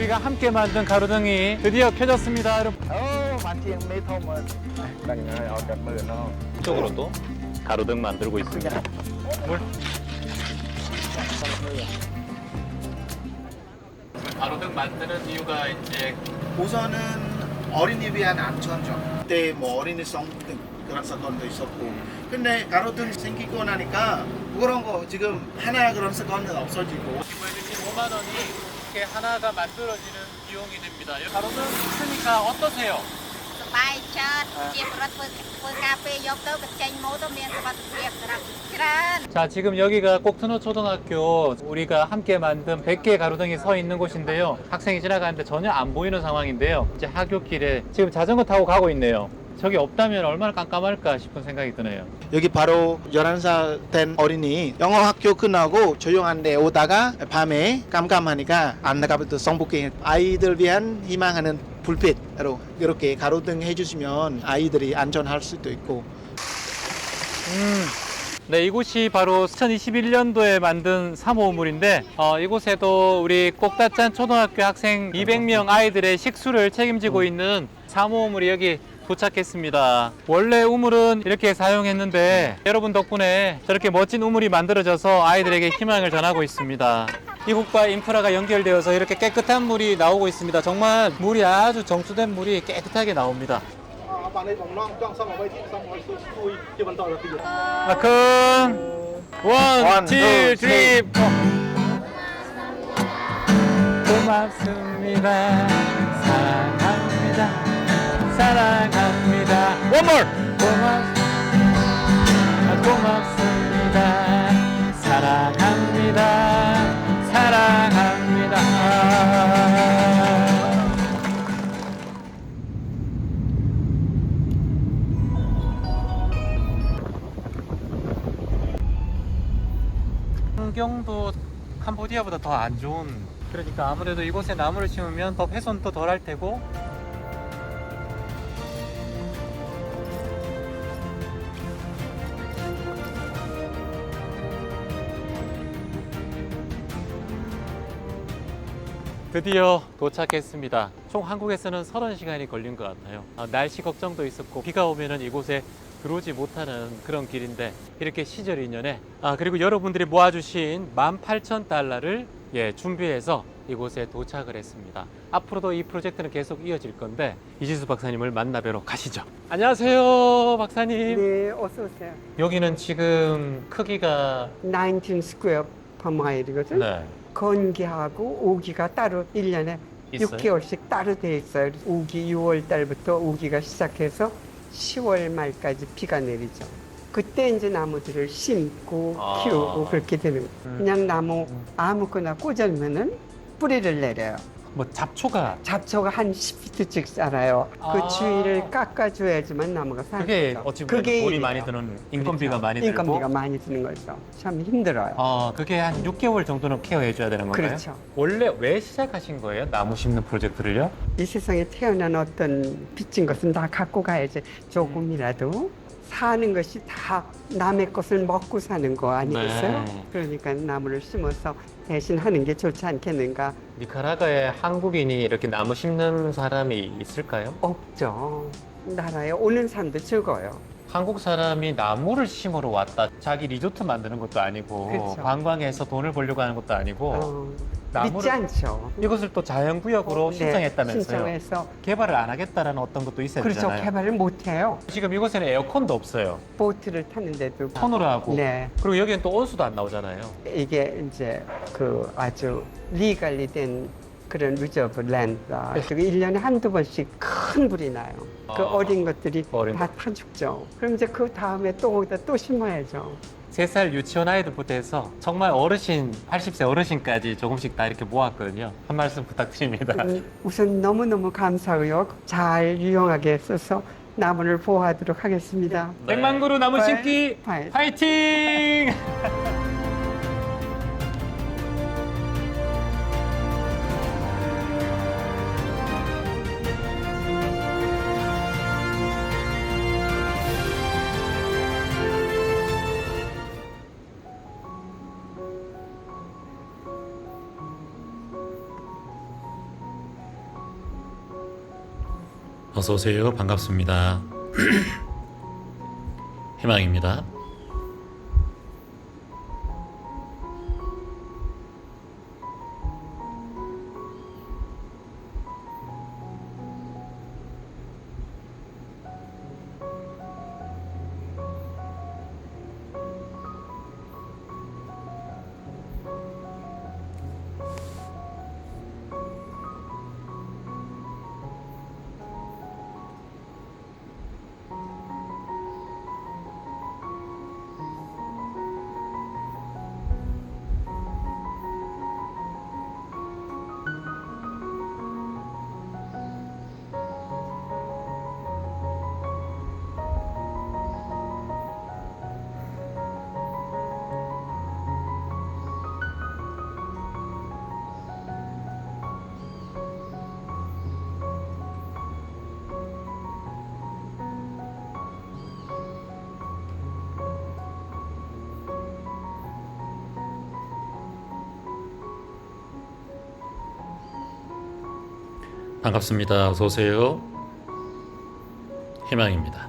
우리가 함께 만든 가로등이 드디어 켜졌습니다. 여러분. 만지ang mấy thôn mà đằng này ở cạnh bờ nó 이쪽으로도 가로등 만들고 있습니다. 물. 가로등 만드는 이유가 이제 우선은 어린이 위한 안전죠. 그때 뭐 어린이 성등 그런 사건도 있었고. 근데 가로등 생기고 나니까 그런 거 지금 하나 그런 사건은 없어지고. 5만 원이 이렇게 하나가 만들어지는 비용이 됩니다. 가로등 있으니까 어떠세요? សប្បាយចិត្តជាប្រវត្តិធ្វើការពេលយកទៅបញ្ចេញម៉ូទៅមានសុវត្ថិភាពសម្រាប់ច្រើន 자, 지금 여기가 꼭트너 초등학교 우리가 함께 만든 100개의 가로등이 서 있는 곳인데요. 학생이 지나가는데 전혀 안 보이는 상황인데요. 이제 하굣길에 지금 자전거 타고 가고 있네요. 저기 없다면 얼마나 깜깜할까 싶은 생각이 드네요. 여기 바로 11살 된 어린이 영어 학교 끝나고 조용한 데 오다가 밤에 깜깜하니까 안 나가부터 성북행 아이들 위한 희망하는 불빛으로 이렇게 가로등 해주시면 아이들이 안전할 수도 있고. 네, 이곳이 바로 2021년도에 만든 3호물인데 이곳에도 우리 꼭따짠 초등학교 학생 200명 아이들의 식수를 책임지고 있는 3호물이 여기 도착했습니다. 원래 우물은 이렇게 사용했는데 여러분 덕분에 저렇게 멋진 우물이 만들어져서 아이들에게 희망을 전하고 있습니다. 이곳과 인프라가 연결되어서 이렇게 깨끗한 물이 나오고 있습니다. 정말 물이 아주 정수된 물이 깨끗하게 나옵니다. 큰 원, 투, 쓰리, 포. 고맙습니다. 사랑합니다. 사랑합니다. One more. 고맙습니다. 사랑합니다. 사랑합니다. 환경도 캄보디아보다 더 안 좋은, 그러니까 아무래도 이곳에 나무를 심으면 더 훼손도 덜 할 테고 드디어 도착했습니다. 총 한국에서는 30시간이 걸린 것 같아요. 날씨 걱정도 있었고 비가 오면은 이곳에 들어오지 못하는 그런 길인데 이렇게 시절 인연에 그리고 여러분들이 모아주신 18,000달러를 준비해서 이곳에 도착을 했습니다. 앞으로도 이 프로젝트는 계속 이어질 건데 이지수 박사님을 만나뵈러 가시죠. 안녕하세요, 박사님. 네, 어서 오세요. 여기는 지금 크기가 19 스퀘어 퍼 마일이거든. 네. 건기하고 우기가 따로 1년에 있어요? 6개월씩 따로 돼 있어요. 우기 6월 달부터 우기가 시작해서 10월 말까지 비가 내리죠. 그때 이제 나무들을 심고 키우고 그렇게 되는 거예요. 그냥 나무 아무거나 꽂으면은 뿌리를 내려요. 뭐 잡초가 잡초가 한 10피트씩 자라요. 그 주위를 깎아줘야지만 나무가 살죠. 그게 어찌 보면 돈이 일이에요. 많이 드는 인건비가 그렇죠. 많이 들고 인건비가 많이 드는 거죠. 참 힘들어요. 그게 한 6개월 정도는 케어해 줘야 되는 건가요? 그렇죠. 원래 왜 시작하신 거예요? 나무 심는 프로젝트를요? 이 세상에 태어난 어떤 빚진 것은 다 갖고 가야지. 조금이라도 사는 것이 다 남의 것을 먹고 사는 거 아니겠어요? 네. 그러니까 나무를 심어서 대신 하는 게 좋지 않겠는가? 니카라과에 한국인이 이렇게 나무 심는 사람이 있을까요? 없죠. 나라에 오는 사람도 적어요. 한국 사람이 나무를 심으러 왔다. 자기 리조트 만드는 것도 아니고 그렇죠. 관광해서 돈을 벌려고 하는 것도 아니고 믿지 않죠. 이것을 또 자연구역으로 네, 신청했다면서요? 신청해서 개발을 안 하겠다라는 어떤 것도 있어야 그렇죠. 되잖아요. 개발을 못 해요. 지금 이곳에는 에어컨도 없어요. 보트를 타는데도 손으로 하고. 네. 그리고 여기는 또 온수도 안 나오잖아요. 이게 이제 그 아주 리갈리 된 그런 리저브 랜드다. 그래서 1년에 한두 번씩 큰 불이 나요. 그 어린 것들이 어린 다 타 죽죠. 그럼 이제 그 다음에 또 거기다 또 심어야죠. 3살 유치원 아이들부터 해서 정말 어르신, 80세 어르신까지 조금씩 다 이렇게 모았거든요. 한 말씀 부탁드립니다. 우선 너무너무 감사하고요. 잘 유용하게 써서 나무를 보호하도록 하겠습니다. 네. 100만 그루 나무 심기 파이팅! 파이팅! 어서 오세요. 반갑습니다. 희망입니다. 반갑습니다. 어서 오세요. 희망입니다.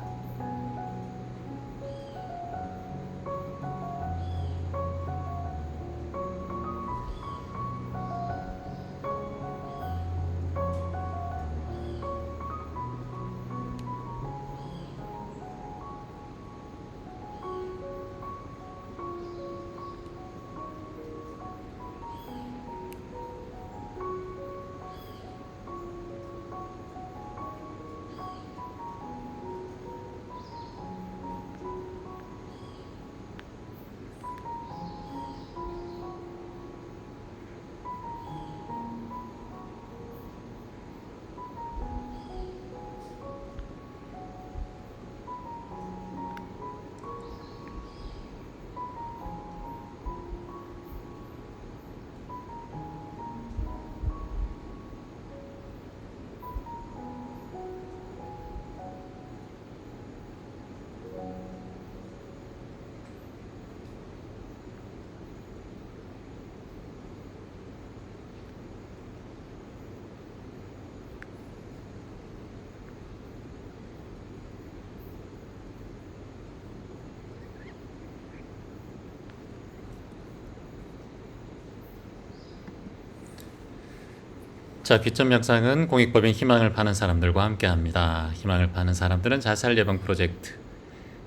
자, 기점 영상은 공익법인 희망을 파는 사람들과 함께합니다. 희망을 파는 사람들은 자살 예방 프로젝트,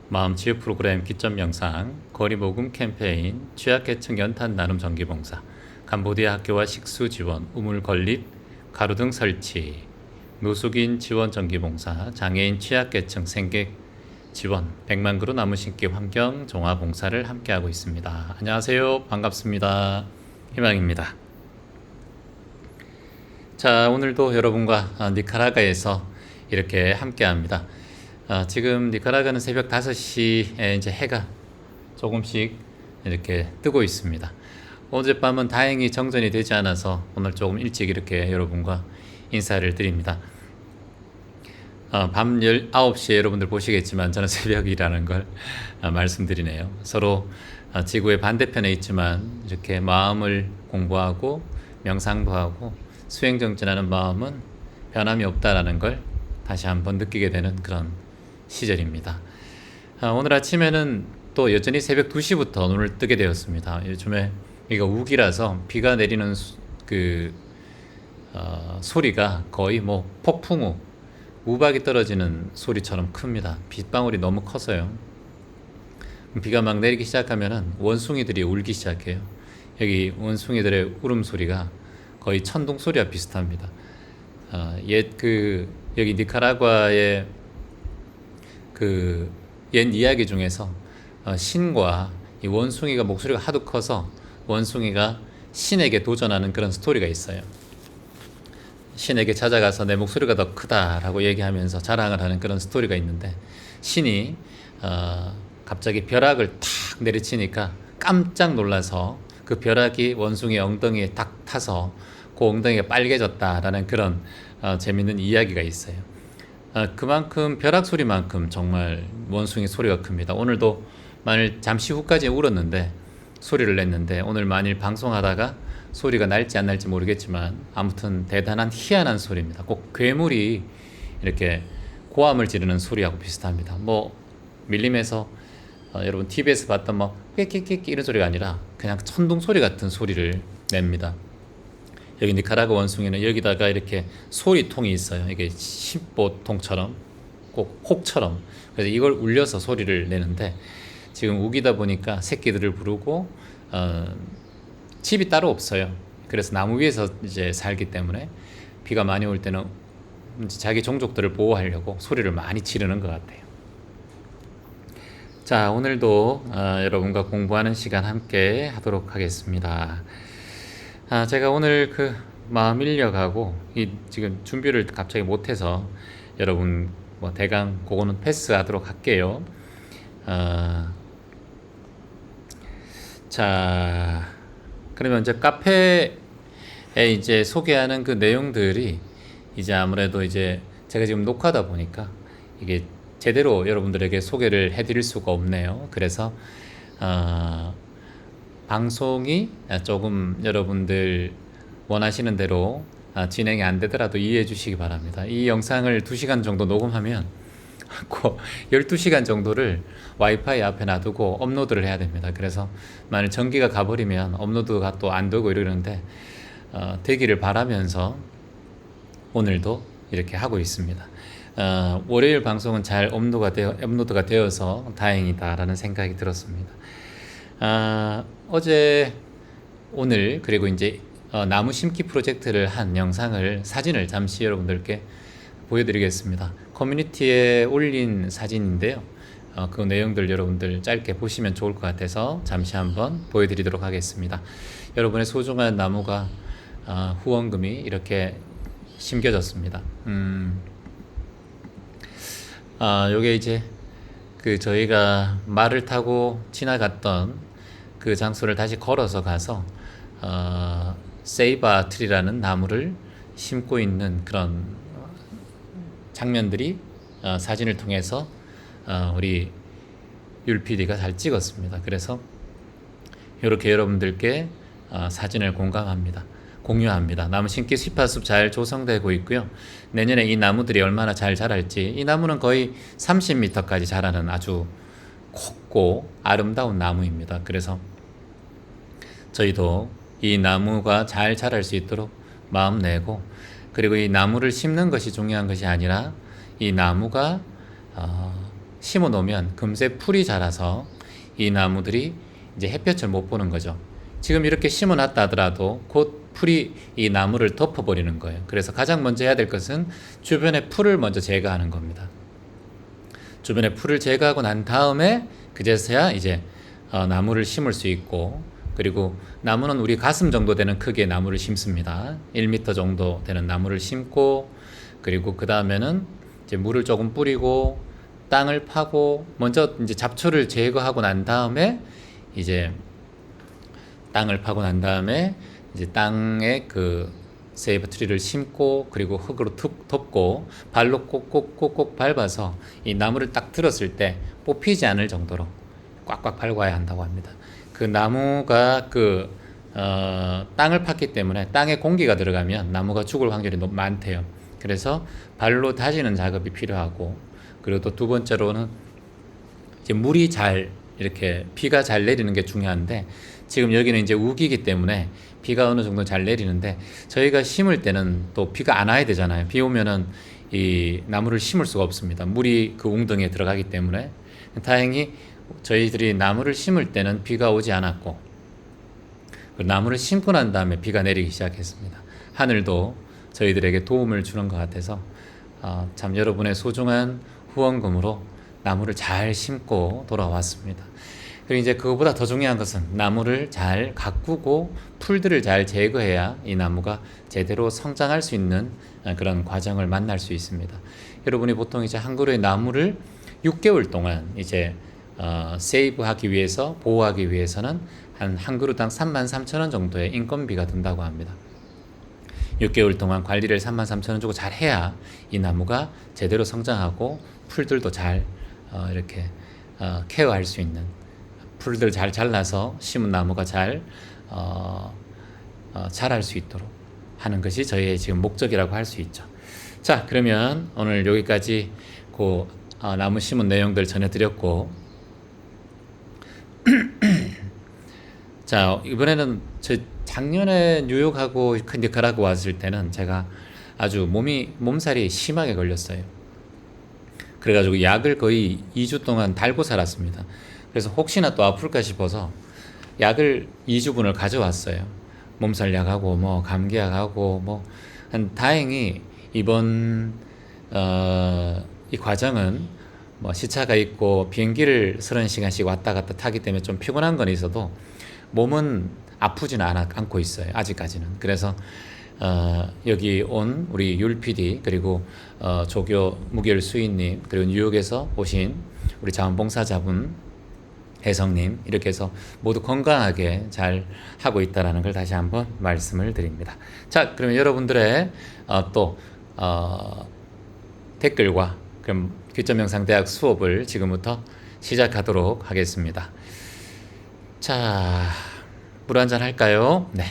마음 치유 프로그램 기점 영상, 거리 모금 캠페인, 취약계층 연탄 나눔 전기봉사, 캄보디아 학교와 식수 지원, 우물 건립, 가로등 설치, 노숙인 지원 전기봉사, 장애인 취약계층 생계 지원, 100만 그루 나무 심기 환경 종합 봉사를 함께하고 있습니다. 안녕하세요. 반갑습니다. 희망입니다. 자, 오늘도 여러분과 니카라과에서 이렇게 함께합니다. 지금 니카라과는 새벽 5시에 이제 해가 조금씩 이렇게 뜨고 있습니다. 어젯밤은 다행히 정전이 되지 않아서 오늘 조금 일찍 이렇게 여러분과 인사를 드립니다. 밤 19시에 여러분들 보시겠지만 저는 새벽이라는 걸 말씀드리네요. 서로 지구의 반대편에 있지만 이렇게 마음을 공부하고 명상도 하고 수행정진하는 마음은 변함이 없다라는 걸 다시 한번 느끼게 되는 그런 시절입니다. 오늘 아침에는 또 여전히 새벽 2시부터 눈을 뜨게 되었습니다. 요즘에 여기가 우기라서 비가 내리는 소리가 거의 뭐 폭풍우, 우박이 떨어지는 소리처럼 큽니다. 빗방울이 너무 커서요. 비가 막 내리기 시작하면은 원숭이들이 울기 시작해요. 여기 원숭이들의 울음소리가 거의 천둥 소리와 비슷합니다. 여기 니카라과의 옛 이야기 중에서 신과 이 원숭이가 목소리가 하도 커서 원숭이가 신에게 도전하는 그런 스토리가 있어요. 신에게 찾아가서 내 목소리가 더 크다라고 얘기하면서 자랑을 하는 그런 스토리가 있는데, 신이 갑자기 벼락을 탁 내리치니까 깜짝 놀라서 그 벼락이 원숭이 엉덩이에 딱 타서 그 엉덩이가 빨개졌다라는 그런 재밌는 이야기가 있어요. 그만큼 벼락 소리만큼 정말 원숭이 소리가 큽니다. 오늘도 만일 잠시 후까지 울었는데, 소리를 냈는데, 오늘 만일 방송하다가 소리가 날지 안 날지 모르겠지만 아무튼 대단한 희한한 소리입니다. 꼭 괴물이 이렇게 고함을 지르는 소리하고 비슷합니다. 뭐 밀림에서 여러분 TV에서 봤던 뭐 꽥꽥꽥 이런 소리가 아니라 그냥 천둥 소리 같은 소리를 냅니다. 여기 니카라과 원숭이는 여기다가 이렇게 소리통이 있어요. 이게 심보통처럼 꼭 혹처럼. 그래서 이걸 울려서 소리를 내는데 지금 우기다 보니까 새끼들을 부르고 집이 따로 없어요. 그래서 나무 위에서 이제 살기 때문에 비가 많이 올 때는 자기 종족들을 보호하려고 소리를 많이 지르는 것 같아요. 자, 오늘도 여러분과 공부하는 시간 함께 하도록 하겠습니다. 제가 오늘 그 마음 일려가고 지금 준비를 갑자기 못해서 여러분 뭐 대강 그거는 패스하도록 할게요. 자, 그러면 이제 카페에 이제 소개하는 그 내용들이 이제 아무래도 이제 제가 지금 녹화다 보니까 이게 제대로 여러분들에게 소개를 해드릴 수가 없네요. 그래서 방송이 조금 여러분들 원하시는 대로 진행이 안 되더라도 이해해 주시기 바랍니다. 이 영상을 2시간 정도 녹음하면 12시간 정도를 와이파이 앞에 놔두고 업로드를 해야 됩니다. 그래서 만약 전기가 가버리면 업로드가 또 안 되고 이러는데 되기를 바라면서 오늘도 이렇게 하고 있습니다. 월요일 방송은 잘 업로드가 되어서 다행이다라는 생각이 들었습니다. 어제 오늘 그리고 이제 나무 심기 프로젝트를 한 영상을 사진을 잠시 여러분들께 보여드리겠습니다. 커뮤니티에 올린 사진인데요. 그 내용들 여러분들 짧게 보시면 좋을 것 같아서 잠시 한번 보여드리도록 하겠습니다. 여러분의 소중한 나무가 후원금이 이렇게 심겨졌습니다. 요게 이제 그 저희가 말을 타고 지나갔던 그 장소를 다시 걸어서 가서 세이바 트리라는 나무를 심고 있는 그런 장면들이 사진을 통해서 우리 율 PD가 잘 찍었습니다. 그래서 이렇게 여러분들께 사진을 공유합니다. 나무 심기 시파숲 잘 조성되고 있고요. 내년에 이 나무들이 얼마나 잘 자랄지, 이 나무는 거의 30m까지 자라는 아주 곱고 아름다운 나무입니다. 그래서 저희도 이 나무가 잘 자랄 수 있도록 마음 내고, 그리고 이 나무를 심는 것이 중요한 것이 아니라 이 나무가 심어 놓으면 금세 풀이 자라서 이 나무들이 이제 햇볕을 못 보는 거죠. 지금 이렇게 심어 놨다 하더라도 곧 풀이 이 나무를 덮어버리는 거예요. 그래서 가장 먼저 해야 될 것은 주변의 풀을 먼저 제거하는 겁니다. 주변의 풀을 제거하고 난 다음에 그제서야 이제 나무를 심을 수 있고, 그리고 나무는 우리 가슴 정도 되는 크기의 나무를 심습니다. 1m 정도 되는 나무를 심고, 그리고 그 다음에는 이제 물을 조금 뿌리고 땅을 파고, 먼저 이제 잡초를 제거하고 난 다음에 이제 땅을 파고 난 다음에 이제 땅에 그 세이버 트리를 심고, 그리고 흙으로 툭 덮고 발로 꼭꼭꼭꼭 밟아서 이 나무를 딱 들었을 때 뽑히지 않을 정도로 꽉꽉 밟아야 한다고 합니다. 그 나무가 땅을 팠기 때문에 땅에 공기가 들어가면 나무가 죽을 확률이 너무 많대요. 그래서 발로 다지는 작업이 필요하고, 그리고 또 두 번째로는 이제 물이 잘 이렇게 비가 잘 내리는 게 중요한데, 지금 여기는 이제 우기기 때문에 비가 어느 정도 잘 내리는데, 저희가 심을 때는 또 비가 안 와야 되잖아요. 비 오면은 이 나무를 심을 수가 없습니다. 물이 그 웅덩이에 들어가기 때문에. 다행히 저희들이 나무를 심을 때는 비가 오지 않았고, 나무를 심고 난 다음에 비가 내리기 시작했습니다. 하늘도 저희들에게 도움을 주는 것 같아서 참 여러분의 소중한 후원금으로 나무를 잘 심고 돌아왔습니다. 그리고 이제 그거보다 더 중요한 것은 나무를 잘 가꾸고 풀들을 잘 제거해야 이 나무가 제대로 성장할 수 있는 그런 과정을 만날 수 있습니다. 여러분이 보통 이제 한 그루의 나무를 6개월 동안 이제 세이브하기 위해서, 보호하기 위해서는 한 그루당 33,000원 정도의 인건비가 든다고 합니다. 6개월 동안 관리를 33,000원 주고 잘 해야 이 나무가 제대로 성장하고 풀들도 잘 이렇게 케어할 수 있는, 풀들 잘 잘라서 심은 나무가 잘 자랄 수 있도록 하는 것이 저희의 지금 목적이라고 할 수 있죠. 자, 그러면 오늘 여기까지 그 나무 심은 내용들 전해드렸고, 자, 이번에는 저 작년에 뉴욕하고 니카라과 왔을 때는 제가 아주 몸살이 심하게 걸렸어요. 그래가지고 약을 거의 2주 동안 달고 살았습니다. 그래서 혹시나 또 아플까 싶어서 약을 2주분을 가져왔어요. 몸살약하고 뭐 감기약하고 뭐. 다행히 이번 이 과정은 뭐 시차가 있고 비행기를 30시간씩 왔다 갔다 타기 때문에 좀 피곤한 건 있어도 몸은 아프지는 않고 있어요. 아직까지는. 그래서 여기 온 우리 율 PD 그리고 조교 무결 수인님 그리고 뉴욕에서 오신 우리 자원봉사자분 혜성님 이렇게 해서 모두 건강하게 잘 하고 있다는 걸 다시 한번 말씀을 드립니다. 자, 그러면 여러분들의 또 댓글과 그럼 귀점명상대학 수업을 지금부터 시작하도록 하겠습니다. 자, 물 한잔 할까요? 네.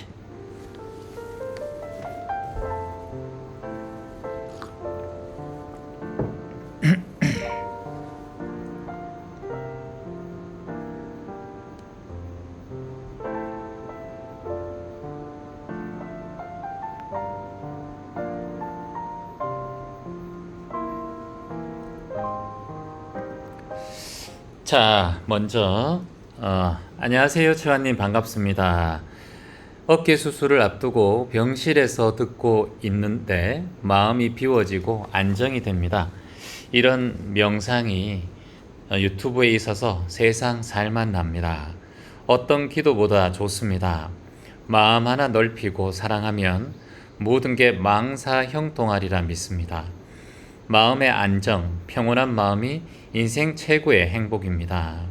자, 먼저 안녕하세요, 최환님 반갑습니다. 어깨 수술을 앞두고 병실에서 듣고 있는데 마음이 비워지고 안정이 됩니다. 이런 명상이 유튜브에 있어서 세상 살만 납니다. 어떤 기도보다 좋습니다. 마음 하나 넓히고 사랑하면 모든 게 망사형통하리라 믿습니다. 마음의 안정, 평온한 마음이 인생 최고의 행복입니다.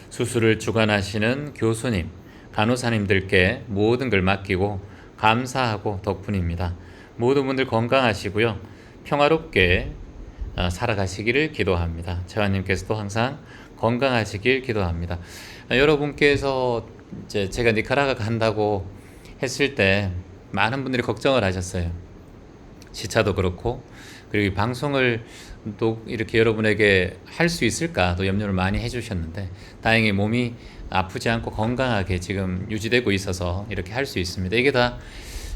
수술을 주관하시는 교수님, 간호사님들께 모든 걸 맡기고 감사하고 덕분입니다. 모든 분들 건강하시고요. 평화롭게 살아가시기를 기도합니다. 재환님께서도 항상 건강하시길 기도합니다. 여러분께서 이제 제가 니카라과 간다고 했을 때 많은 분들이 걱정을 하셨어요. 시차도 그렇고 그리고 이 방송을 또 이렇게 여러분에게 할 수 있을까 또 염려를 많이 해주셨는데 다행히 몸이 아프지 않고 건강하게 지금 유지되고 있어서 이렇게 할 수 있습니다. 이게 다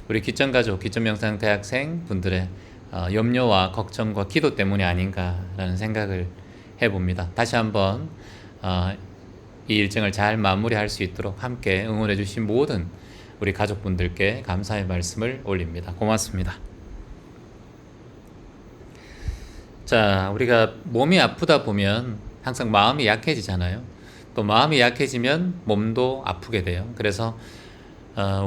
우리 귀점가족, 귀점명상 대학생 분들의 염려와 걱정과 기도 때문이 아닌가라는 생각을 해봅니다. 다시 한번 이 일정을 잘 마무리할 수 있도록 함께 응원해 주신 모든 우리 가족분들께 감사의 말씀을 올립니다. 고맙습니다. 자, 우리가 몸이 아프다 보면 항상 마음이 약해지잖아요. 또 마음이 약해지면 몸도 아프게 돼요. 그래서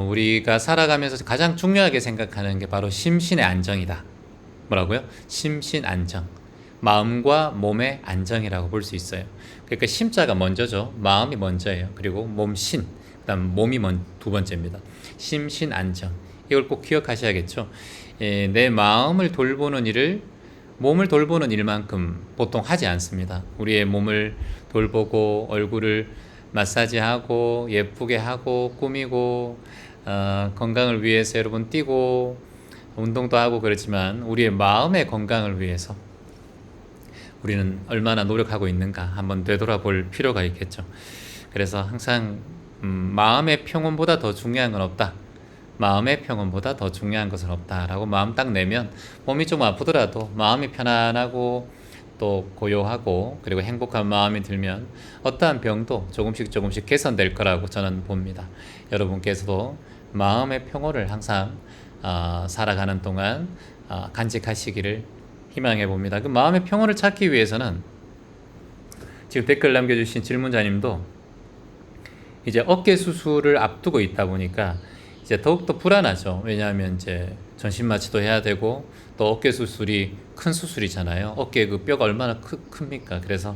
우리가 살아가면서 가장 중요하게 생각하는 게 바로 심신의 안정이다. 뭐라고요? 심신 안정. 마음과 몸의 안정이라고 볼 수 있어요. 그러니까 심자가 먼저죠. 마음이 먼저예요. 그리고 몸신, 그다음 몸이 두 번째입니다. 심신 안정. 이걸 꼭 기억하셔야겠죠. 내 마음을 돌보는 일을 몸을 돌보는 일만큼 보통 하지 않습니다. 우리의 몸을 돌보고 얼굴을 마사지하고 예쁘게 하고 꾸미고 건강을 위해서 여러분 뛰고 운동도 하고 그렇지만 우리의 마음의 건강을 위해서 우리는 얼마나 노력하고 있는가 한번 되돌아볼 필요가 있겠죠. 그래서 항상 마음의 평온보다 더 중요한 건 없다. 마음의 평온보다 더 중요한 것은 없다라고 마음 딱 내면 몸이 좀 아프더라도 마음이 편안하고 또 고요하고 그리고 행복한 마음이 들면 어떠한 병도 조금씩 개선될 거라고 저는 봅니다. 여러분께서도 마음의 평온을 항상 살아가는 동안 간직하시기를 희망해 봅니다. 그 마음의 평온을 찾기 위해서는 지금 댓글 남겨주신 질문자님도 이제 어깨 수술을 앞두고 있다 보니까 이제 더욱더 불안하죠. 왜냐하면 이제 전신 마취도 해야 되고 또 어깨 수술이 큰 수술이잖아요. 어깨 그 뼈가 얼마나 큽니까? 그래서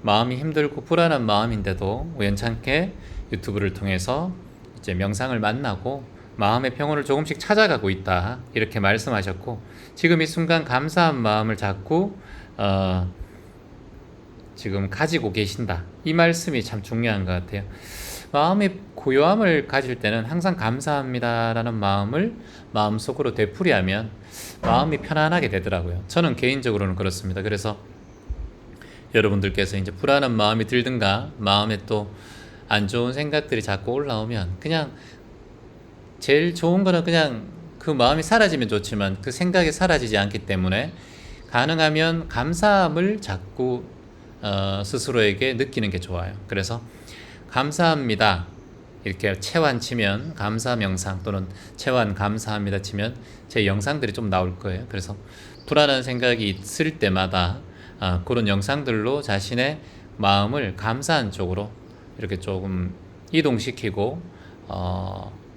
마음이 힘들고 불안한 마음인데도 우연찮게 유튜브를 통해서 이제 명상을 만나고 마음의 평온을 조금씩 찾아가고 있다 이렇게 말씀하셨고 지금 이 순간 감사한 마음을 자꾸 지금 가지고 계신다 이 말씀이 참 중요한 것 같아요. 마음이 고요함을 가질 때는 항상 감사합니다라는 마음을 마음속으로 되풀이하면 마음이 편안하게 되더라고요. 저는 개인적으로는 그렇습니다. 그래서 여러분들께서 이제 불안한 마음이 들든가 마음에 또 안 좋은 생각들이 자꾸 올라오면 그냥 제일 좋은 거는 그냥 그 마음이 사라지면 좋지만 그 생각이 사라지지 않기 때문에 가능하면 감사함을 자꾸 스스로에게 느끼는 게 좋아요. 그래서 감사합니다 이렇게 체환 치면 감사 명상 또는 체환 감사합니다 치면 제 영상들이 좀 나올 거예요. 그래서 불안한 생각이 있을 때마다 그런 영상들로 자신의 마음을 감사한 쪽으로 이렇게 조금 이동시키고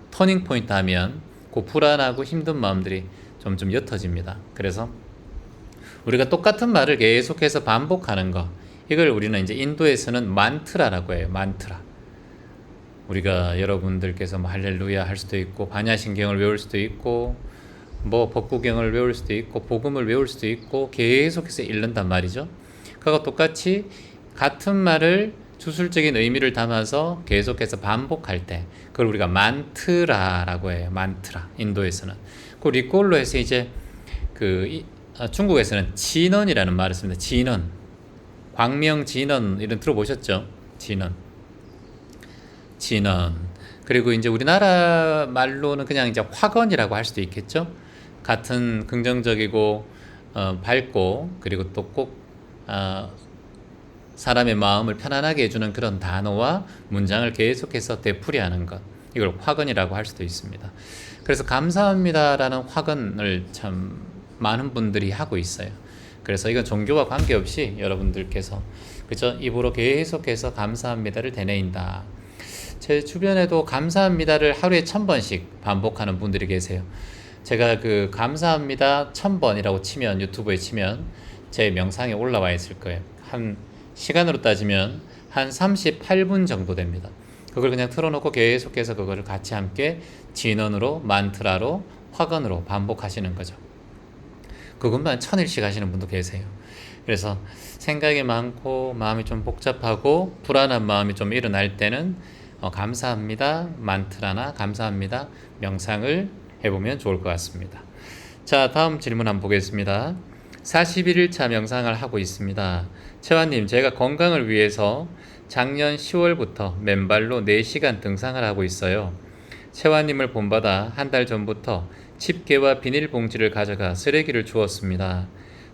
터닝 포인트 하면 그 불안하고 힘든 마음들이 점점 옅어집니다. 그래서 우리가 똑같은 말을 계속해서 반복하는 거, 이걸 우리는 이제 인도에서는 만트라라고 해요. 만트라. 우리가 여러분들께서 뭐 할렐루야 할 수도 있고 반야신경을 외울 수도 있고 뭐 법구경을 외울 수도 있고 복음을 외울 수도 있고 계속해서 읽는단 말이죠. 그거 똑같이 같은 말을 주술적인 의미를 담아서 계속해서 반복할 때 그걸 우리가 만트라라고 해요. 만트라. 인도에서는. 그 리꼴로 해서 이제 중국에서는 진언이라는 말을 씁니다. 진언. 광명 진언 이런 들어보셨죠? 진언. 진언. 그리고 이제 우리나라 말로는 그냥 이제 화건이라고 할 수도 있겠죠? 같은 긍정적이고 밝고 그리고 또 꼭 사람의 마음을 편안하게 해주는 그런 단어와 문장을 계속해서 되풀이하는 것, 이걸 화건이라고 할 수도 있습니다. 그래서 감사합니다라는 화건을 참 많은 분들이 하고 있어요. 그래서 이건 종교와 관계없이 여러분들께서 그죠? 입으로 계속해서 감사합니다를 되뇌인다. 제 주변에도 감사합니다를 하루에 1000번씩 반복하는 분들이 계세요. 제가 그 감사합니다 1000번이라고 치면 유튜브에 치면 제 명상에 올라와 있을 거예요. 한 시간으로 따지면 한 38분 정도 됩니다. 그걸 그냥 틀어놓고 계속해서 그거를 같이 함께 진언으로 만트라로 화건으로 반복하시는 거죠. 그것만 1000일씩 하시는 분도 계세요. 그래서 생각이 많고 마음이 좀 복잡하고 불안한 마음이 좀 일어날 때는 감사합니다 만트라나 감사합니다 명상을 해보면 좋을 것 같습니다. 자, 다음 질문 한번 보겠습니다. 41일차 명상을 하고 있습니다. 채화님, 제가 건강을 위해서 작년 10월부터 맨발로 4시간 등산을 하고 있어요. 채화님을 본받아 한 달 전부터 집게와 비닐봉지를 가져가 쓰레기를 주웠습니다.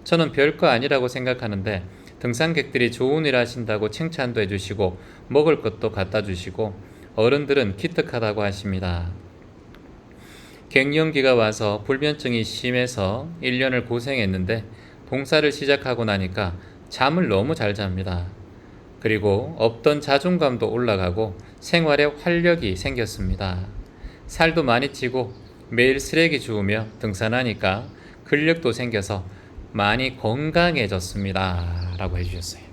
저는 별거 아니라고 생각하는데 등산객들이 좋은 일 하신다고 칭찬도 해주시고 먹을 것도 갖다 주시고 어른들은 기특하다고 하십니다. 갱년기가 와서 불면증이 심해서 1년을 고생했는데 봉사를 시작하고 나니까 잠을 너무 잘 잡니다. 그리고 없던 자존감도 올라가고 생활에 활력이 생겼습니다. 살도 많이 찌고 매일 쓰레기 주우며 등산하니까 근력도 생겨서 많이 건강해졌습니다. 라고 해주셨어요.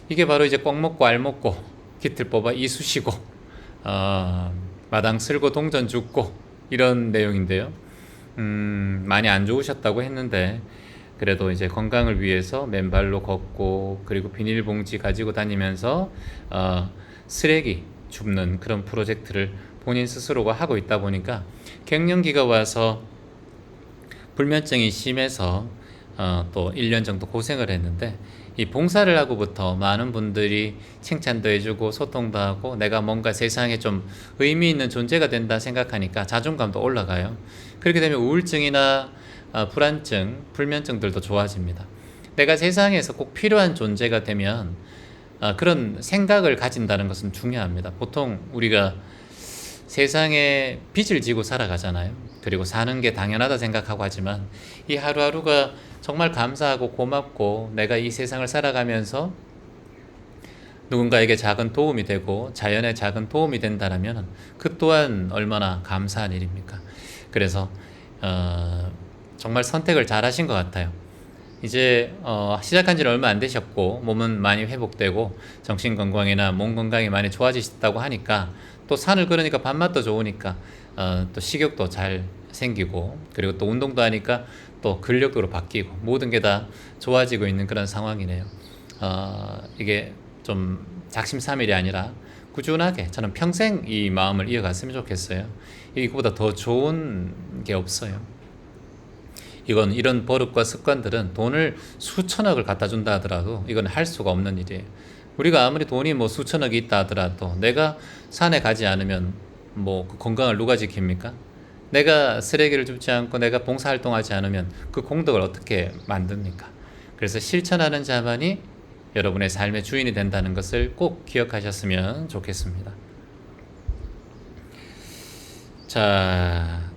이게 바로 이제 꽉 먹고 알 먹고 깃을 뽑아 이쑤시고 마당 쓸고 동전 줍고 이런 내용인데요. 많이 안 좋으셨다고 했는데 그래도 이제 건강을 위해서 맨발로 걷고 그리고 비닐봉지 가지고 다니면서 쓰레기 줍는 그런 프로젝트를 본인 스스로가 하고 있다 보니까 갱년기가 와서 불면증이 심해서 또 1년 정도 고생을 했는데 이 봉사를 하고부터 많은 분들이 칭찬도 해주고 소통도 하고 내가 뭔가 세상에 좀 의미 있는 존재가 된다 생각하니까 자존감도 올라가요. 그렇게 되면 우울증이나 불안증, 불면증들도 좋아집니다. 내가 세상에서 꼭 필요한 존재가 되면 그런 생각을 가진다는 것은 중요합니다. 보통 우리가 세상에 빚을 지고 살아가잖아요. 그리고 사는 게 당연하다 생각하고 하지만 이 하루하루가 정말 감사하고 고맙고 내가 이 세상을 살아가면서 누군가에게 작은 도움이 되고 자연에 작은 도움이 된다면 그 또한 얼마나 감사한 일입니까? 그래서 정말 선택을 잘 하신 것 같아요. 이제 시작한 지는 얼마 안 되셨고 몸은 많이 회복되고 정신건강이나 몸 건강이 많이 좋아지셨다고 하니까 또 산을 걸으니까 밥맛도 좋으니까 또 식욕도 잘 생기고 그리고 또 운동도 하니까 또 근력으로 바뀌고 모든 게 다 좋아지고 있는 그런 상황이네요. 이게 좀 작심삼일이 아니라 꾸준하게 저는 평생 이 마음을 이어갔으면 좋겠어요. 이거보다 더 좋은 게 없어요. 이건 이런 버릇과 습관들은 돈을 수천억을 갖다 준다 하더라도 이건 할 수가 없는 일이에요. 우리가 아무리 돈이 뭐 수천억이 있다 하더라도 내가 산에 가지 않으면 뭐 그 건강을 누가 지킵니까? 내가 쓰레기를 줍지 않고 내가 봉사활동하지 않으면 그 공덕을 어떻게 만듭니까? 그래서 실천하는 자만이 여러분의 삶의 주인이 된다는 것을 꼭 기억하셨으면 좋겠습니다. 자,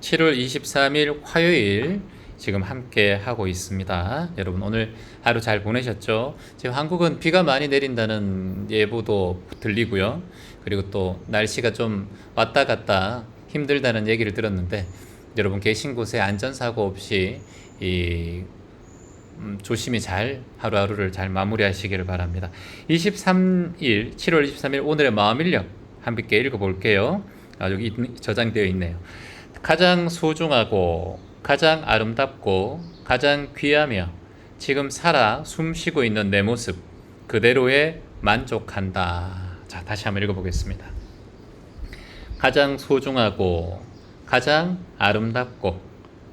7월 23일 화요일 지금 함께 하고 있습니다. 여러분 오늘 하루 잘 보내셨죠? 지금 한국은 비가 많이 내린다는 예보도 들리고요. 그리고 또 날씨가 좀 왔다 갔다 힘들다는 얘기를 들었는데 여러분 계신 곳에 안전사고 없이 조심히 잘 하루하루를 잘 마무리하시기를 바랍니다. 7월 23일 오늘의 마음인력 함께 읽어볼게요. 여기 저장되어 있네요. 가장 소중하고 가장 아름답고 가장 귀하며 지금 살아 숨쉬고 있는 내 모습 그대로에 만족한다. 자, 다시 한번 읽어보겠습니다. 가장 소중하고 가장 아름답고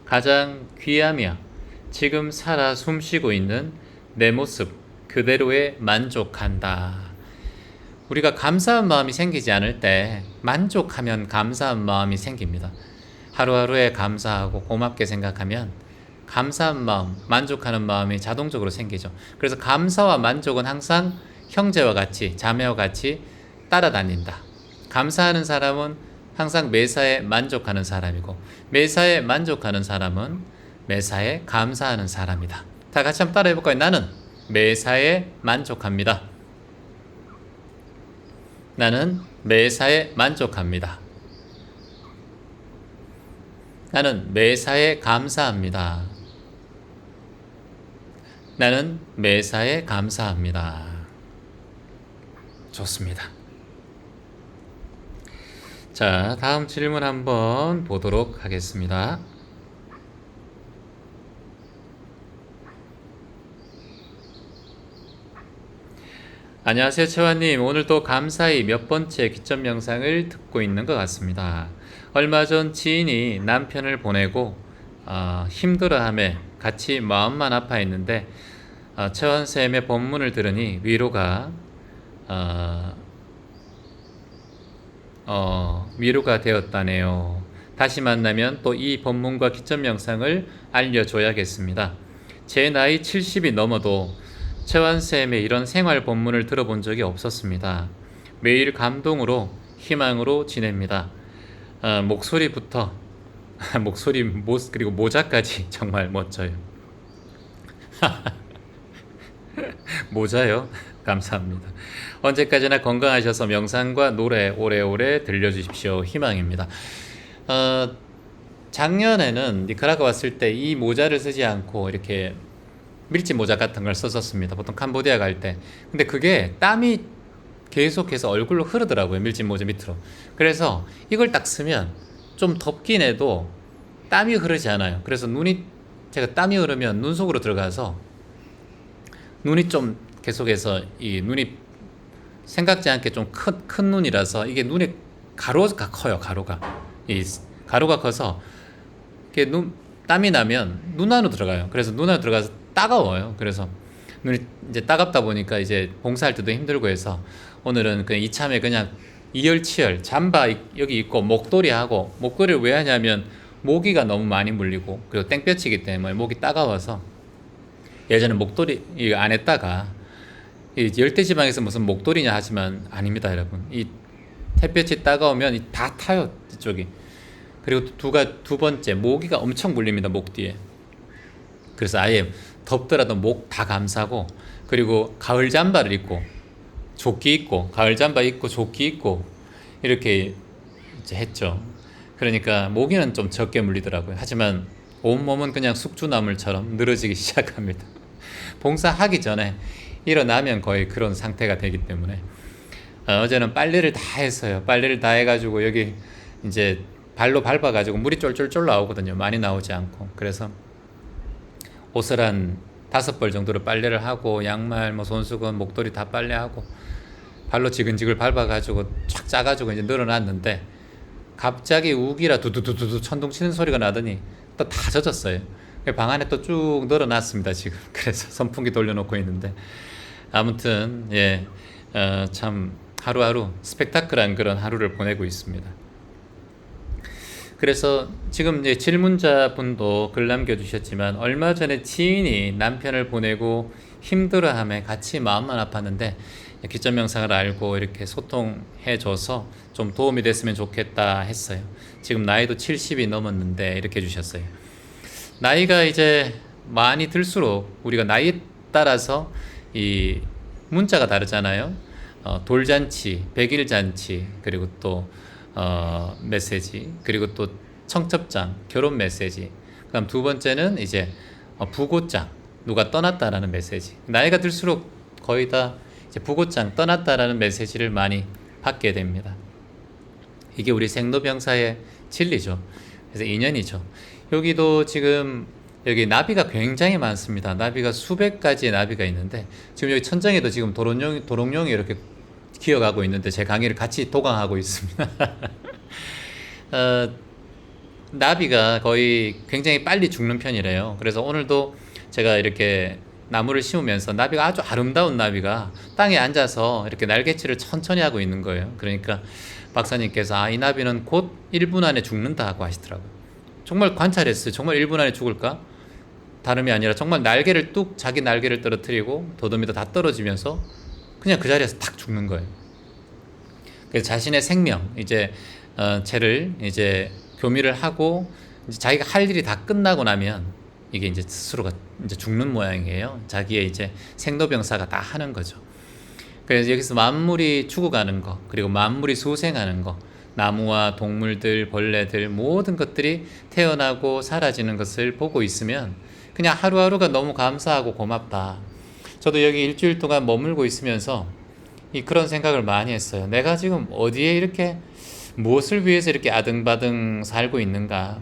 가장 귀하며 지금 살아 숨쉬고 있는 내 모습 그대로에 만족한다. 우리가 감사한 마음이 생기지 않을 때 만족하면 감사한 마음이 생깁니다. 하루하루에 감사하고 고맙게 생각하면 감사한 마음, 만족하는 마음이 자동적으로 생기죠. 그래서 감사와 만족은 항상 형제와 같이, 자매와 같이 따라다닌다. 감사하는 사람은 항상 매사에 만족하는 사람이고 매사에 만족하는 사람은 매사에 감사하는 사람이다. 다 같이 한번 따라해 볼까요? 나는 매사에 만족합니다. 나는 매사에 만족합니다. 나는 매사에 감사합니다. 나는 매사에 감사합니다. 좋습니다. 자, 다음 질문 한번 보도록 하겠습니다. 안녕하세요, 채화님. 오늘도 감사히 몇 번째 기점 영상을 듣고 있는 것 같습니다. 얼마 전 지인이 남편을 보내고 힘들어하며 같이 마음만 아파했는데 채원쌤의 법문을 들으니 위로가 되었다네요. 다시 만나면 또 이 법문과 기점 영상을 알려줘야겠습니다. 제 나이 70이 넘어도 채원쌤의 이런 생활 법문을 들어본 적이 없었습니다. 매일 감동으로 희망으로 지냅니다. 목소리부터 그리고 모자까지 정말 멋져요. 모자요? 감사합니다. 언제까지나 건강하셔서 명상과 노래 오래오래 들려주십시오. 희망입니다. 작년에는 니카라과 왔을 때 이 모자를 쓰지 않고 이렇게 밀짚 모자 같은 걸 썼었습니다. 보통 캄보디아 갈 때. 근데 그게 땀이 계속해서 얼굴로 흐르더라고요. 밀짚 모자 밑으로. 그래서 이걸 딱 쓰면 좀 덥긴 해도 땀이 흐르지 않아요. 그래서 제가 땀이 흐르면 눈 속으로 들어가서 눈이 좀 계속해서 이 눈이 생각지 않게 좀 큰 눈이라서 이게 눈에 가로가 커요. 가로가 커서 이렇게 땀이 나면 눈 안으로 들어가요. 그래서 눈 안으로 들어가서 따가워요. 그래서 눈이 이제 따갑다 보니까 이제 봉사할 때도 힘들고 해서 오늘은 그냥 이참에 그냥 이열치열 잠바 여기 입고 목도리를 왜 하냐면 모기가 너무 많이 물리고 그리고 땡볕이기 때문에 목이 따가워서 예전에 목도리 안 했다가 이 열대지방에서 무슨 목도리냐 하지만 아닙니다, 여러분. 이 햇볕이 따가우면 다 타요, 이쪽이. 그리고 두 번째 모기가 엄청 물립니다, 목 뒤에. 그래서 아예 덥더라도 목 다 감싸고 그리고 가을 잠바를 입고 조끼 입고 가을 잠바 입고 조끼 입고 이렇게 이제 했죠. 그러니까 모기는 좀 적게 물리더라고요. 하지만 온몸은 그냥 숙주나물처럼 늘어지기 시작합니다. 봉사하기 전에 일어나면 거의 그런 상태가 되기 때문에 어제는 빨래를 다 했어요. 빨래를 다 해가지고 여기 이제 발로 밟아가지고 물이 쫄쫄쫄 나오거든요. 많이 나오지 않고. 그래서 옷을 한 5벌 정도로 빨래를 하고 양말, 손수건, 목도리 다 빨래하고 발로 지근지근 밟아가지고 쫙 짜가지고 이제 늘어났는데 갑자기 우기라 두두두두두 천둥 치는 소리가 나더니 또 다 젖었어요. 방 안에 또 쭉 늘어났습니다 지금. 그래서 선풍기 돌려놓고 있는데 아무튼 예, 참 하루하루 스펙타클한 그런 하루를 보내고 있습니다. 그래서 지금 이제 질문자 분도 글 남겨주셨지만 얼마 전에 지인이 남편을 보내고 힘들어함에 같이 마음만 아팠는데 기점 명상을 알고 이렇게 소통해줘서 좀 도움이 됐으면 좋겠다 했어요. 지금 나이도 70이 넘었는데 이렇게 해주셨어요. 나이가 이제 많이 들수록 우리가 나이에 따라서 이 문자가 다르잖아요. 돌잔치, 백일잔치, 그리고 또 메시지, 그리고 또 청첩장, 결혼 메시지. 그다음 두 번째는 이제 부고장, 누가 떠났다라는 메시지. 나이가 들수록 거의 다 이제 부고장, 떠났다라는 메시지를 많이 받게 됩니다. 이게 우리 생로병사의 진리죠. 그래서 인연이죠. 여기도 지금 여기 나비가 굉장히 많습니다. 나비가 수백 가지의 나비가 있는데 지금 여기 천장에도 지금 도롱뇽이 이렇게 기어가고 있는데 제 강의를 같이 도강하고 있습니다. 나비가 거의 굉장히 빨리 죽는 편이래요. 그래서 오늘도 제가 이렇게 나무를 심으면서 나비가 아주 아름다운 나비가 땅에 앉아서 이렇게 날개치를 천천히 하고 있는 거예요. 그러니까 박사님께서 이 나비는 곧 1분 안에 죽는다고 하시더라고요. 정말 관찰했어요. 정말 1분 안에 죽을까? 다름이 아니라 정말 날개를 자기 날개를 떨어뜨리고 더듬이도 다 떨어지면서 그냥 그 자리에서 탁 죽는 거예요. 그래서 자신의 생명 이제 채를 이제 교미를 하고 이제 자기가 할 일이 다 끝나고 나면 이게 이제 스스로가 이제 죽는 모양이에요. 자기의 이제 생로병사가 다 하는 거죠. 그래서 여기서 만물이 죽어가는 거, 그리고 만물이 소생하는 거, 나무와 동물들, 벌레들 모든 것들이 태어나고 사라지는 것을 보고 있으면 그냥 하루하루가 너무 감사하고 고맙다. 저도 여기 일주일 동안 머물고 있으면서 그런 생각을 많이 했어요. 내가 지금 어디에 이렇게 무엇을 위해서 이렇게 아등바등 살고 있는가.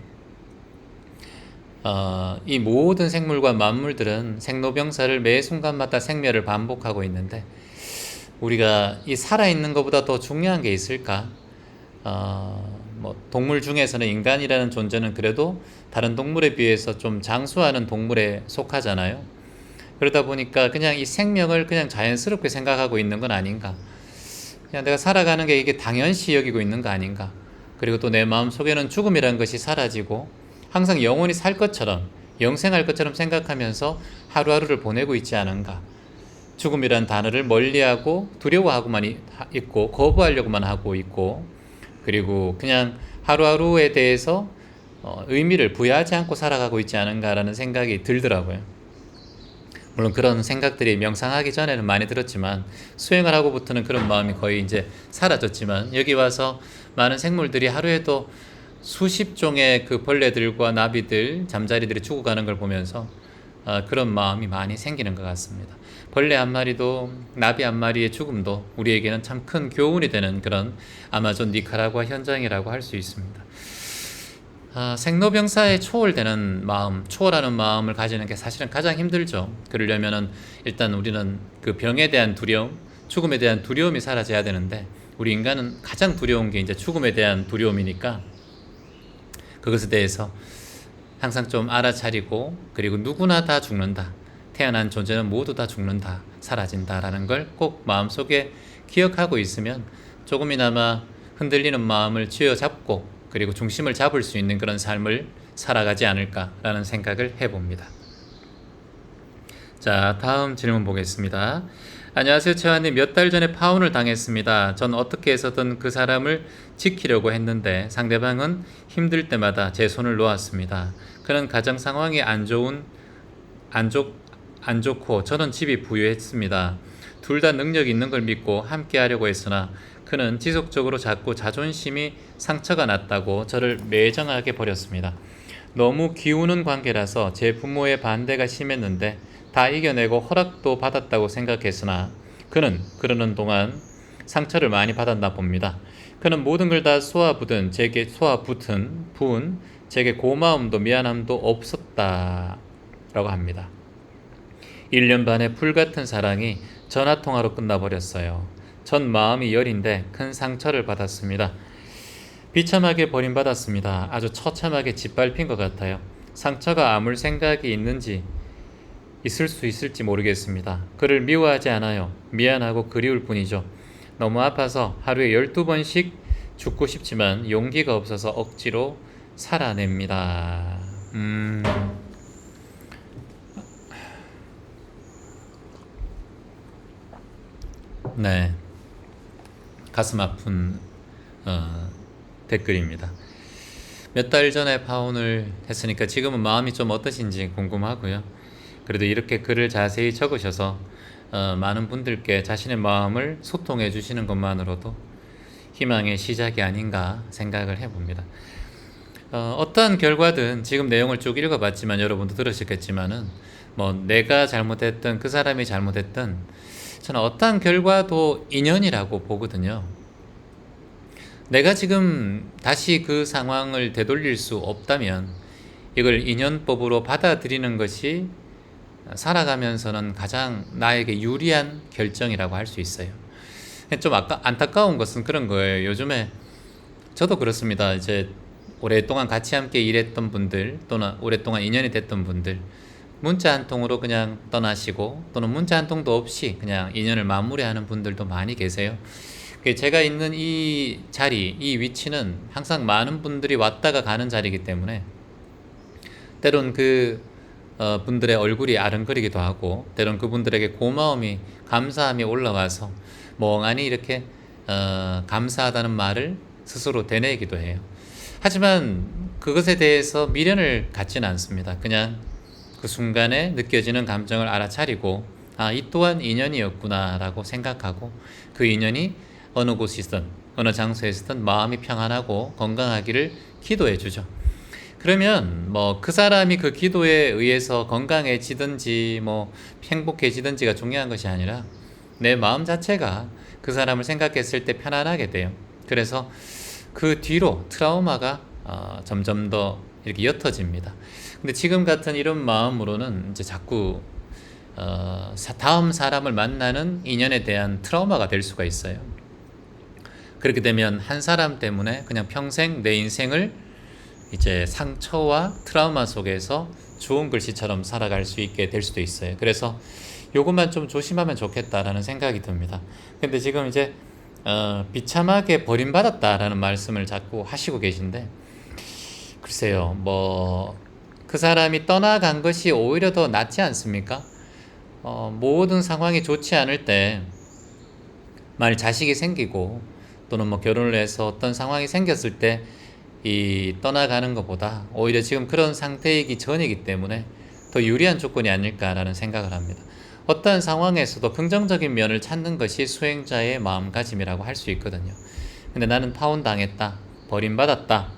이 모든 생물과 만물들은 생로병사를 매 순간마다 생멸을 반복하고 있는데 우리가 이 살아있는 것보다 더 중요한 게 있을까? 동물 중에서는 인간이라는 존재는 그래도 다른 동물에 비해서 좀 장수하는 동물에 속하잖아요. 그러다 보니까 그냥 이 생명을 그냥 자연스럽게 생각하고 있는 건 아닌가. 그냥 내가 살아가는 게 이게 당연시 여기고 있는 거 아닌가. 그리고 또 내 마음 속에는 죽음이라는 것이 사라지고 항상 영원히 살 것처럼 영생할 것처럼 생각하면서 하루하루를 보내고 있지 않은가. 죽음이란 단어를 멀리하고 두려워하고만 있고 거부하려고만 하고 있고 그리고 그냥 하루하루에 대해서 의미를 부여하지 않고 살아가고 있지 않은가라는 생각이 들더라고요. 물론 그런 생각들이 명상하기 전에는 많이 들었지만 수행을 하고부터는 그런 마음이 거의 이제 사라졌지만 여기 와서 많은 생물들이 하루에도 수십 종의 그 벌레들과 나비들, 잠자리들이 죽어가는 걸 보면서 그런 마음이 많이 생기는 것 같습니다. 벌레 한 마리도 나비 한 마리의 죽음도 우리에게는 참 큰 교훈이 되는 그런 아마존 니카라구아 현장이라고 할 수 있습니다. 생로병사에 초월되는 마음, 초월하는 마음을 가지는 게 사실은 가장 힘들죠. 그러려면은 일단 우리는 그 병에 대한 두려움, 죽음에 대한 두려움이 사라져야 되는데 우리 인간은 가장 두려운 게 이제 죽음에 대한 두려움이니까 그것에 대해서 항상 좀 알아차리고 그리고 누구나 다 죽는다. 태어난 존재는 모두 다 죽는다. 사라진다라는 걸 꼭 마음속에 기억하고 있으면 조금이나마 흔들리는 마음을 쥐어잡고 그리고 중심을 잡을 수 있는 그런 삶을 살아가지 않을까라는 생각을 해봅니다. 자, 다음 질문 보겠습니다. 안녕하세요, 최환님. 몇 달 전에 파혼을 당했습니다. 전 어떻게 해서든 그 사람을 지키려고 했는데 상대방은 힘들 때마다 제 손을 놓았습니다. 그는 가정 상황이 안 좋고 저는 집이 부유했습니다. 둘 다 능력 있는 걸 믿고 함께 하려고 했으나 그는 지속적으로 자꾸 자존심이 상처가 났다고 저를 매정하게 버렸습니다. 너무 기우는 관계라서 제 부모의 반대가 심했는데 다 이겨내고 허락도 받았다고 생각했으나 그는 그러는 동안 상처를 많이 받았나 봅니다. 그는 모든 걸 다 쏘아부은 제게 부은 제게 고마움도 미안함도 없었다라고 합니다. 1년 반의 불같은 사랑이 전화통화로 끝나버렸어요. 전 마음이 여린데 큰 상처를 받았습니다. 비참하게 버림받았습니다. 아주 처참하게 짓밟힌 것 같아요. 상처가 아물 생각이 있을 수 있을지 모르겠습니다. 그를 미워하지 않아요. 미안하고 그리울 뿐이죠. 너무 아파서 하루에 12번씩 죽고 싶지만 용기가 없어서 억지로 살아냅니다. 네. 가슴 아픈 댓글입니다. 몇 달 전에 파혼을 했으니까 지금은 마음이 좀 어떠신지 궁금하고요. 그래도 이렇게 글을 자세히 적으셔서 많은 분들께 자신의 마음을 소통해 주시는 것만으로도 희망의 시작이 아닌가 생각을 해봅니다. 어떠한 결과든 지금 내용을 쭉 읽어봤지만 여러분도 들으셨겠지만은 뭐 내가 잘못했든 그 사람이 잘못했든 저는 어떠한 결과도 인연이라고 보거든요. 내가 지금 다시 그 상황을 되돌릴 수 없다면 이걸 인연법으로 받아들이는 것이 살아가면서는 가장 나에게 유리한 결정이라고 할 수 있어요. 좀 안타까운 것은 그런 거예요. 요즘에 저도 그렇습니다. 이제 오랫동안 같이 함께 일했던 분들 또는 오랫동안 인연이 됐던 분들 문자 한 통으로 그냥 떠나시고 또는 문자 한 통도 없이 그냥 인연을 마무리하는 분들도 많이 계세요. 제가 있는 이 자리, 이 위치는 항상 많은 분들이 왔다가 가는 자리이기 때문에 때론 그 분들의 얼굴이 아른거리기도 하고 때론 그분들에게 고마움이 감사함이 올라와서 멍하니 이렇게 감사하다는 말을 스스로 되뇌기도 해요. 하지만 그것에 대해서 미련을 갖지는 않습니다. 그냥 그 순간에 느껴지는 감정을 알아차리고 이 또한 인연이었구나 라고 생각하고 그 인연이 어느 곳이든 어느 장소에서든 마음이 평안하고 건강하기를 기도해 주죠. 그러면 뭐 그 사람이 그 기도에 의해서 건강해지든지 뭐 행복해지든지가 중요한 것이 아니라 내 마음 자체가 그 사람을 생각했을 때 편안하게 돼요. 그래서 그 뒤로 트라우마가 점점 더 이렇게 옅어집니다. 근데 지금 같은 이런 마음으로는 이제 자꾸 다음 사람을 만나는 인연에 대한 트라우마가 될 수가 있어요. 그렇게 되면 한 사람 때문에 그냥 평생 내 인생을 이제 상처와 트라우마 속에서 좋은 글씨처럼 살아갈 수 있게 될 수도 있어요. 그래서 요것만 좀 조심하면 좋겠다라는 생각이 듭니다. 근데 지금 이제 비참하게 버림받았다라는 말씀을 자꾸 하시고 계신데 글쎄요, 뭐 그 사람이 떠나간 것이 오히려 더 낫지 않습니까? 모든 상황이 좋지 않을 때 만약 자식이 생기고 또는 뭐 결혼을 해서 어떤 상황이 생겼을 때 이 떠나가는 것보다 오히려 지금 그런 상태이기 전이기 때문에 더 유리한 조건이 아닐까라는 생각을 합니다. 어떠한 상황에서도 긍정적인 면을 찾는 것이 수행자의 마음가짐이라고 할 수 있거든요. 근데 나는 파혼당했다, 버림받았다,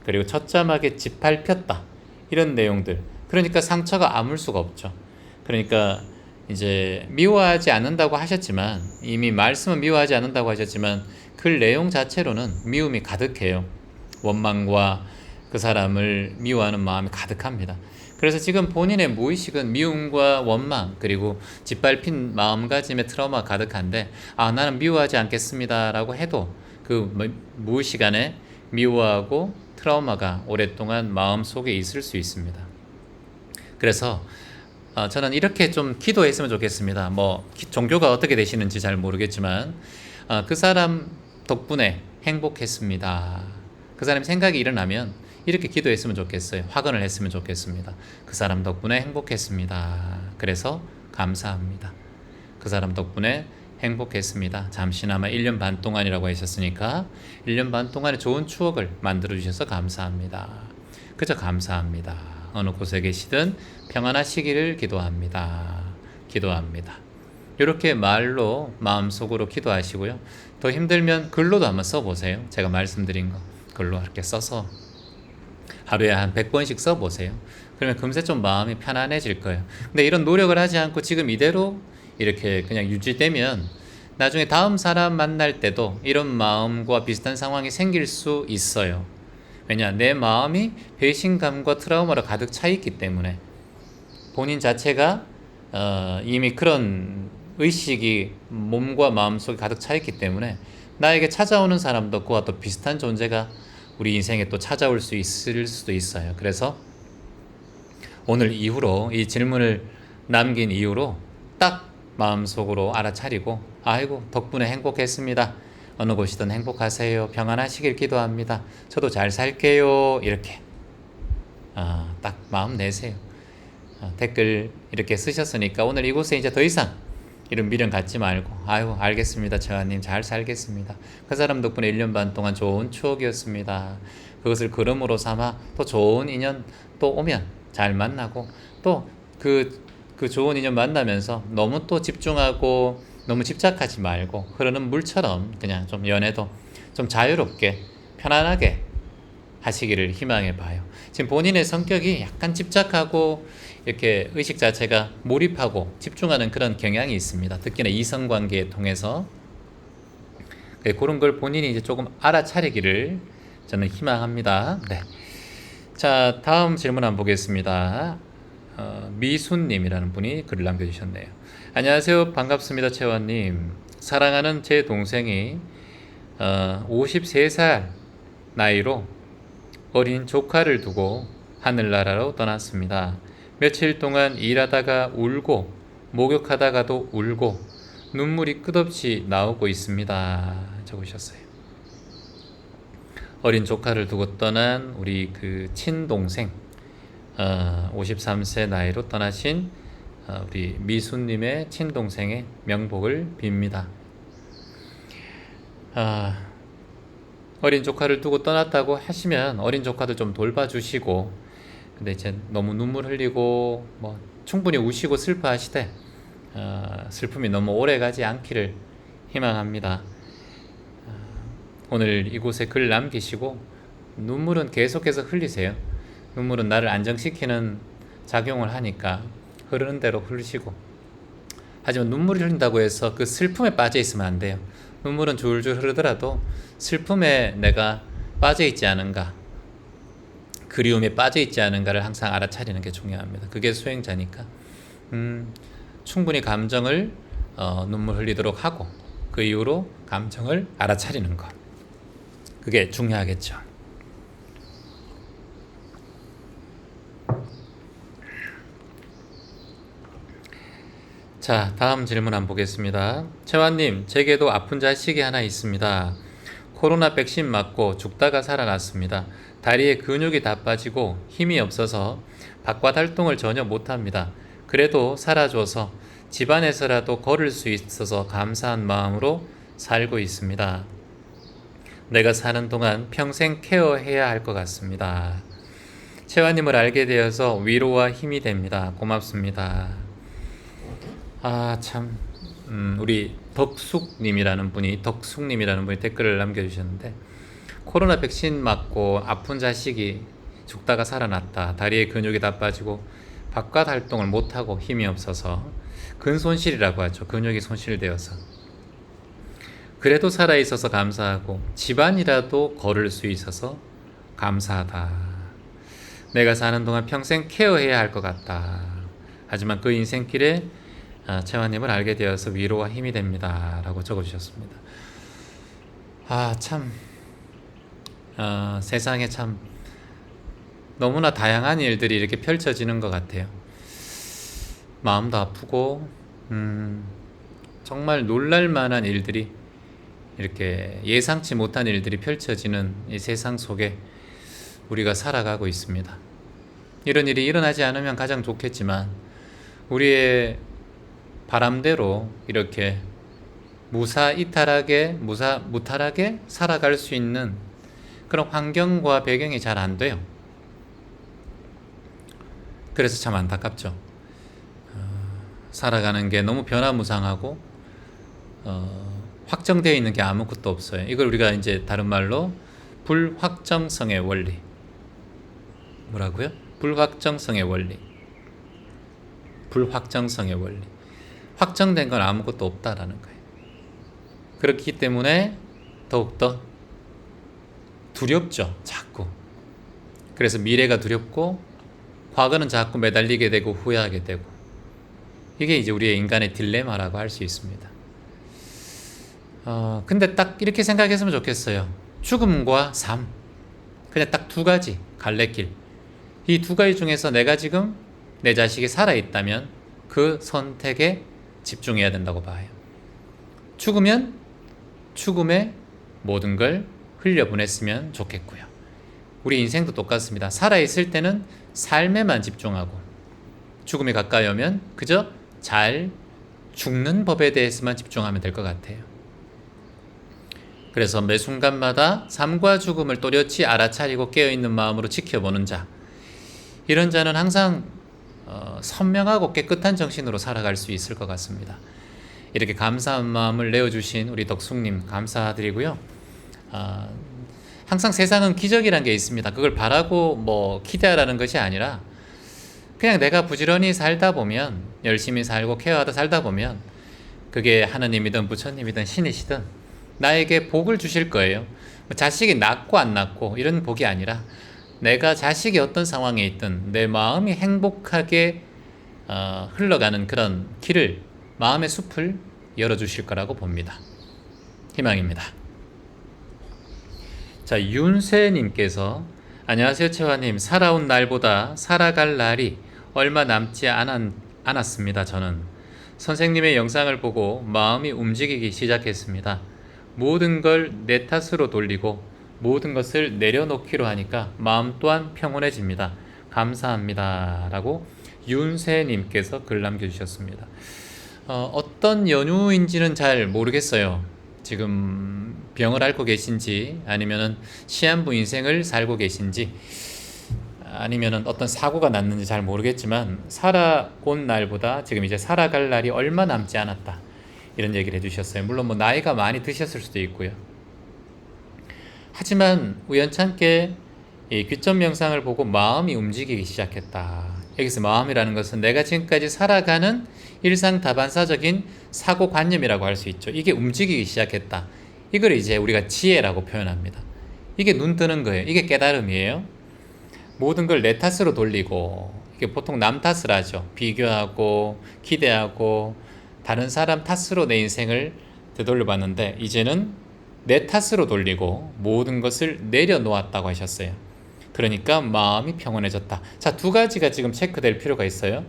그리고 처참하게 짓밟혔다 이런 내용들, 그러니까 상처가 아물 수가 없죠. 그러니까 이제 미워하지 않는다고 하셨지만 이미 말씀은 미워하지 않는다고 하셨지만 글 내용 자체로는 미움이 가득해요. 원망과 그 사람을 미워하는 마음이 가득합니다. 그래서 지금 본인의 무의식은 미움과 원망 그리고 짓밟힌 마음가짐의 트라우마가 가득한데 나는 미워하지 않겠습니다 라고 해도 그 무의식 안에 미워하고 트라우마가 오랫동안 마음속에 있을 수 있습니다. 그래서 저는 이렇게 좀 기도했으면 좋겠습니다. 뭐 종교가 어떻게 되시는지 잘 모르겠지만 그 사람 덕분에 행복했습니다. 그 사람 생각이 일어나면 이렇게 기도했으면 좋겠어요. 화근을 했으면 좋겠습니다. 그 사람 덕분에 행복했습니다. 그래서 감사합니다. 그 사람 덕분에 행복했습니다. 잠시나마 1년 반 동안이라고 하셨으니까 1년 반 동안의 좋은 추억을 만들어 주셔서 감사합니다. 그저 감사합니다. 어느 곳에 계시든 평안하시기를 기도합니다. 기도합니다. 이렇게 말로 마음속으로 기도하시고요. 더 힘들면 글로도 한번 써보세요. 제가 말씀드린 거 글로 이렇게 써서 하루에 한 100번씩 써보세요. 그러면 금세 좀 마음이 편안해질 거예요. 근데 이런 노력을 하지 않고 지금 이대로 이렇게 그냥 유지되면 나중에 다음 사람 만날 때도 이런 마음과 비슷한 상황이 생길 수 있어요. 왜냐? 내 마음이 배신감과 트라우마로 가득 차 있기 때문에 본인 자체가 이미 그런 의식이 몸과 마음속에 가득 차 있기 때문에 나에게 찾아오는 사람도 그와 또 비슷한 존재가 우리 인생에 또 찾아올 수 있을 수도 있어요. 그래서 오늘 이후로 이 질문을 남긴 이후로 딱 마음속으로 알아차리고 아이고 덕분에 행복했습니다. 어느 곳이든 행복하세요. 평안하시길 기도합니다. 저도 잘 살게요. 이렇게 딱 마음 내세요. 댓글 이렇게 쓰셨으니까 오늘 이곳에 이제 더 이상 이런 미련 갖지 말고 아유 알겠습니다. 재환님 잘 살겠습니다. 그 사람 덕분에 1년 반 동안 좋은 추억이었습니다. 그것을 걸음으로 삼아 또 좋은 인연 또 오면 잘 만나고 또 그 좋은 인연 만나면서 너무 또 집중하고 너무 집착하지 말고 흐르는 물처럼 그냥 좀 연애도 좀 자유롭게 편안하게 하시기를 희망해 봐요. 지금 본인의 성격이 약간 집착하고 이렇게 의식 자체가 몰입하고 집중하는 그런 경향이 있습니다. 특히나 이성관계에 통해서 그런 걸 본인이 이제 조금 알아차리기를 저는 희망합니다. 네. 자, 다음 질문 한번 보겠습니다. 미순님이라는 분이 글을 남겨주셨네요. 안녕하세요. 반갑습니다. 채원님. 사랑하는 제 동생이 53살 나이로 어린 조카를 두고 하늘나라로 떠났습니다. 며칠 동안 일하다가 울고 목욕하다가도 울고 눈물이 끝없이 나오고 있습니다. 적으셨어요. 어린 조카를 두고 떠난 우리 그 친동생 53세 나이로 떠나신 우리 미순님의 친동생의 명복을 빕니다. 어린 조카를 두고 떠났다고 하시면 어린 조카들 좀 돌봐주시고, 근데 이제 너무 눈물 흘리고 뭐 충분히 우시고 슬퍼하시되 슬픔이 너무 오래 가지 않기를 희망합니다. 오늘 이곳에 글 남기시고 눈물은 계속해서 흘리세요. 눈물은 나를 안정시키는 작용을 하니까 흐르는 대로 흐르시고, 하지만 눈물을 흘린다고 해서 그 슬픔에 빠져 있으면 안 돼요. 눈물은 줄줄 흐르더라도 슬픔에 내가 빠져 있지 않은가, 그리움에 빠져 있지 않은가를 항상 알아차리는 게 중요합니다. 그게 수행자니까 충분히 감정을 눈물 흘리도록 하고 그 이후로 감정을 알아차리는 것, 그게 중요하겠죠. 자, 다음 질문 한번 보겠습니다. 채환님, 제게도 아픈 자식이 하나 있습니다. 코로나 백신 맞고 죽다가 살아났습니다. 다리에 근육이 다 빠지고 힘이 없어서 바깥 활동을 전혀 못합니다. 그래도 살아줘서 집안에서라도 걸을 수 있어서 감사한 마음으로 살고 있습니다. 내가 사는 동안 평생 케어해야 할 것 같습니다. 채환님을 알게 되어서 위로와 힘이 됩니다. 고맙습니다. 참, 우리 덕숙님이라는 분이 댓글을 남겨주셨는데, 코로나 백신 맞고 아픈 자식이 죽다가 살아났다. 다리에 근육이 다 빠지고 바깥 활동을 못하고 힘이 없어서 근손실이라고 하죠. 근육이 손실되어서. 그래도 살아있어서 감사하고 집안이라도 걸을 수 있어서 감사하다. 내가 사는 동안 평생 케어해야 할 것 같다. 하지만 그 인생길에 채환님을 알게 되어서 위로와 힘이 됩니다. 라고 적어주셨습니다. 참, 세상에 참 너무나 다양한 일들이 이렇게 펼쳐지는 것 같아요. 마음도 아프고 정말 놀랄만한 일들이, 이렇게 예상치 못한 일들이 펼쳐지는 이 세상 속에 우리가 살아가고 있습니다. 이런 일이 일어나지 않으면 가장 좋겠지만 우리의 바람대로 이렇게 무탈하게 살아갈 수 있는 그런 환경과 배경이 잘 안 돼요. 그래서 참 안타깝죠. 살아가는 게 너무 변화무쌍하고 확정되어 있는 게 아무것도 없어요. 이걸 우리가 이제 다른 말로 불확정성의 원리. 뭐라고요? 불확정성의 원리. 불확정성의 원리. 확정된 건 아무것도 없다라는 거예요. 그렇기 때문에 더욱더 두렵죠. 자꾸. 그래서 미래가 두렵고 과거는 자꾸 매달리게 되고 후회하게 되고, 이게 이제 우리의 인간의 딜레마라고 할 수 있습니다. 근데 딱 이렇게 생각했으면 좋겠어요. 죽음과 삶, 그냥 딱 두 가지 갈래길. 이 두 가지 중에서 내가 지금 내 자식이 살아있다면 그 선택에 집중해야 된다고 봐요. 죽으면 죽음의 모든 걸 흘려보냈으면 좋겠고요. 우리 인생도 똑같습니다. 살아있을 때는 삶에만 집중하고 죽음에 가까이 오면 그저 잘 죽는 법에 대해서만 집중하면 될 것 같아요. 그래서 매 순간마다 삶과 죽음을 또렷이 알아차리고 깨어있는 마음으로 지켜보는 자, 이런 자는 항상 선명하고 깨끗한 정신으로 살아갈 수 있을 것 같습니다. 이렇게 감사한 마음을 내어주신 우리 덕숙님 감사드리고요. 항상 세상은 기적이란 게 있습니다. 그걸 바라고 기대하라는 것이 아니라 그냥 내가 부지런히 살다 보면, 열심히 살고 케어하다 살다 보면 그게 하느님이든 부처님이든 신이시든 나에게 복을 주실 거예요. 자식이 낳고 안 낳고 이런 복이 아니라 내가 자식이 어떤 상황에 있든 내 마음이 행복하게 흘러가는 그런 길을, 마음의 숲을 열어주실 거라고 봅니다. 희망입니다. 자, 윤세님께서 안녕하세요 채화님, 살아온 날보다 살아갈 날이 얼마 남지 않았습니다. 저는 선생님의 영상을 보고 마음이 움직이기 시작했습니다. 모든 걸 내 탓으로 돌리고 모든 것을 내려놓기로 하니까 마음 또한 평온해집니다. 감사합니다. 라고 윤세님께서 글 남겨주셨습니다. 어떤 연유인지는 잘 모르겠어요. 지금 병을 앓고 계신지, 아니면은 시한부 인생을 살고 계신지, 아니면은 어떤 사고가 났는지 잘 모르겠지만 살아온 날보다 지금 이제 살아갈 날이 얼마 남지 않았다, 이런 얘기를 해주셨어요. 물론 나이가 많이 드셨을 수도 있고요. 하지만 우연찮게 이 귀점 명상을 보고 마음이 움직이기 시작했다. 여기서 마음이라는 것은 내가 지금까지 살아가는 일상다반사적인 사고관념이라고 할 수 있죠. 이게 움직이기 시작했다. 이걸 이제 우리가 지혜라고 표현합니다. 이게 눈 뜨는 거예요. 이게 깨달음이에요. 모든 걸 내 탓으로 돌리고, 이게 보통 남 탓을 하죠. 비교하고 기대하고 다른 사람 탓으로 내 인생을 되돌려 봤는데, 이제는 내 탓으로 돌리고 모든 것을 내려놓았다고 하셨어요. 그러니까 마음이 평온해졌다. 자, 두 가지가 지금 체크될 필요가 있어요.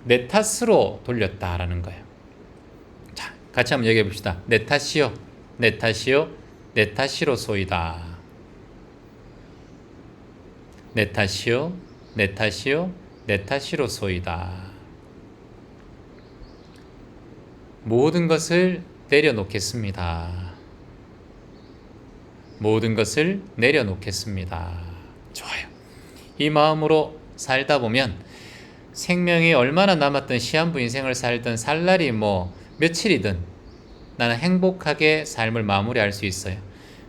내 탓으로 돌렸다라는 거예요. 자, 같이 한번 얘기해 봅시다. 내 탓이요, 내 탓이요, 내 탓이로소이다. 내 탓이요, 내 탓이요, 내 탓이로소이다. 모든 것을 내려놓겠습니다. 모든 것을 내려놓겠습니다. 좋아요. 이 마음으로 살다 보면 생명이 얼마나 남았든, 시한부 인생을 살든, 살 날이 며칠이든 나는 행복하게 삶을 마무리할 수 있어요.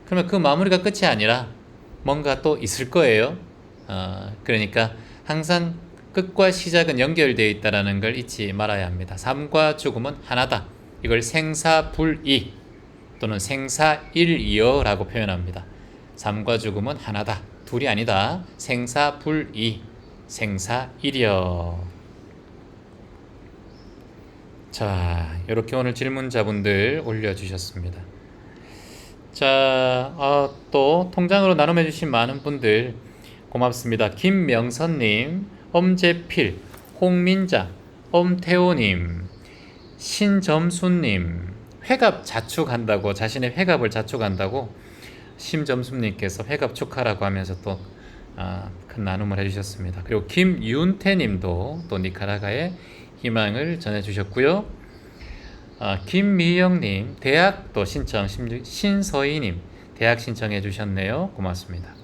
그러면 그 마무리가 끝이 아니라 뭔가 또 있을 거예요. 그러니까 항상 끝과 시작은 연결되어 있다는 걸 잊지 말아야 합니다. 삶과 죽음은 하나다. 이걸 생사불이 또는 생사일이여라고 표현합니다. 삶과 죽음은 하나다. 둘이 아니다. 생사불이, 생사일이여. 자, 이렇게 오늘 질문자분들 올려주셨습니다. 자, 또 통장으로 나눔해주신 많은 분들 고맙습니다. 김명선님, 엄재필, 홍민자, 엄태호님, 신점수님, 회갑 자축한다고, 자신의 회갑을 자축한다고 심점수님께서 회갑 축하라고 하면서 또 큰 나눔을 해주셨습니다. 그리고 김윤태님도 또 니카라과의 희망을 전해주셨고요. 김미영님, 대학 또 신청, 신서희님 대학 신청해 주셨네요. 고맙습니다.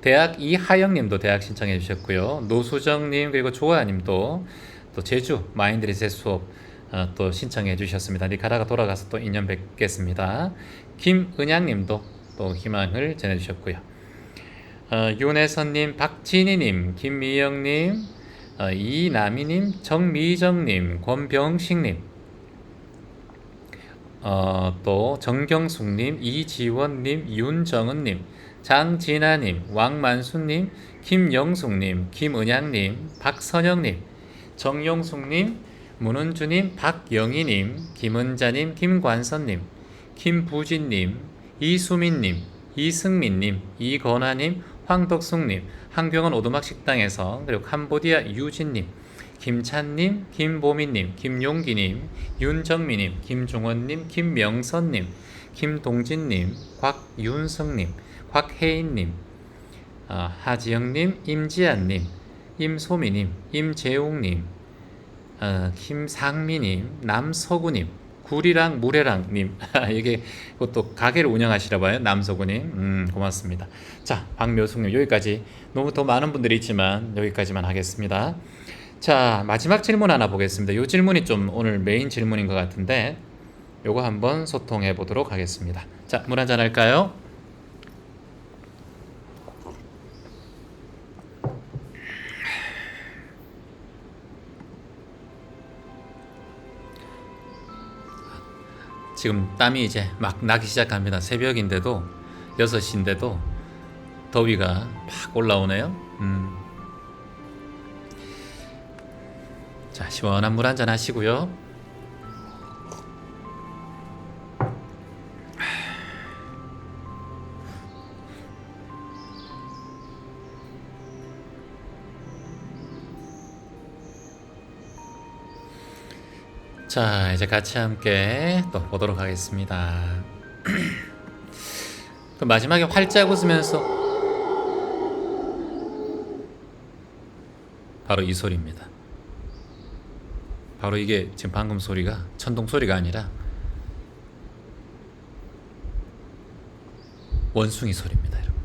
대학 이하영님도 대학 신청해 주셨고요. 노수정님, 그리고 조아님도 또 제주 마인드리셋 수업 또 신청해 주셨습니다. 니카라가 돌아가서 또 인연 뵙겠습니다. 김은양님도 또 희망을 전해 주셨고요. 윤혜선님, 박진희님, 김미영님, 이남희님, 정미정님, 권병식님, 또 정경숙님, 이지원님, 윤정은님, 장진아님, 왕만수님, 김영숙님, 김은양님, 박선영님, 정용숙님, 문은주님, 박영희님, 김은자님, 김관선님, 김부진님, 이수민님, 이승민님, 이건아님, 황덕숙님, 한경원 오두막식당에서, 그리고 캄보디아 유진님, 김찬님, 김보미님, 김용기님, 윤정미님, 김종원님, 김명선님, 김동진님, 곽윤성님, 곽혜인님, 하지영님, 임지안님, 임소미님, 임재웅님, 김상미님, 남서구님, 구리랑 무례랑님. 이게 그것도 가게를 운영하시나 봐요. 남서구님. 고맙습니다. 자, 박묘숙님, 여기까지. 너무 더 많은 분들이 있지만 여기까지만 하겠습니다. 자, 마지막 질문 하나 보겠습니다. 이 질문이 좀 오늘 메인 질문인 것 같은데 요거 한번 소통해 보도록 하겠습니다. 자, 물 한잔 할까요? 지금 땀이 이제 막 나기 시작합니다. 새벽인데도 6시인데도 더위가 팍 올라오네요. 자, 시원한 물 한잔 하시고요. 자, 이제 같이 함께 또 보도록 하겠습니다. 또 마지막에 활짝 웃으면서 바로 이 소리입니다. 바로 이게 지금 방금 소리가 천둥 소리가 아니라 원숭이 소리입니다, 여러분.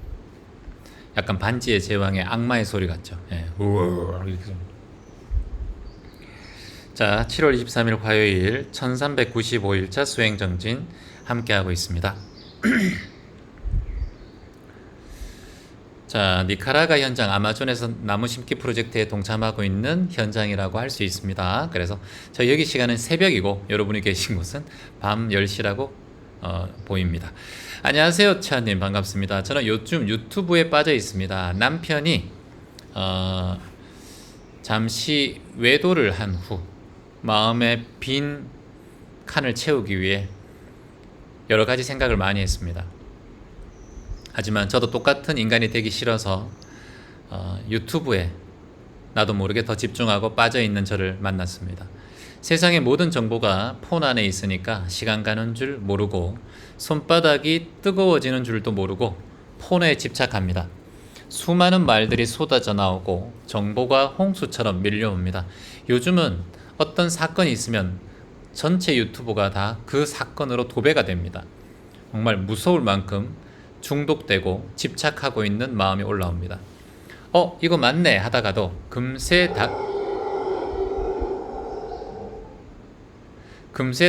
약간 반지의 제왕의 악마의 소리 같죠? 예. 우와, 이렇게. 자, 7월 23일 화요일 1395일차 수행정진 함께하고 있습니다. 자, 니카라가 현장, 아마존에서 나무 심기 프로젝트에 동참하고 있는 현장이라고 할 수 있습니다. 그래서 저희 여기 시간은 새벽이고 여러분이 계신 곳은 밤 10시라고 보입니다. 안녕하세요, 차님, 반갑습니다. 저는 요즘 유튜브에 빠져 있습니다. 남편이 잠시 외도를 한 후 마음의 빈 칸을 채우기 위해 여러 가지 생각을 많이 했습니다. 하지만 저도 똑같은 인간이 되기 싫어서 유튜브에 나도 모르게 더 집중하고 빠져있는 저를 만났습니다. 세상의 모든 정보가 폰 안에 있으니까 시간 가는 줄 모르고 손바닥이 뜨거워지는 줄도 모르고 폰에 집착합니다. 수많은 말들이 쏟아져 나오고 정보가 홍수처럼 밀려옵니다. 요즘은 어떤 사건이 있으면 전체 유튜브가 다 그 사건으로 도배가 됩니다. 정말 무서울 만큼 중독되고 집착하고 있는 마음이 올라옵니다. 이거 맞네 하다가도 금세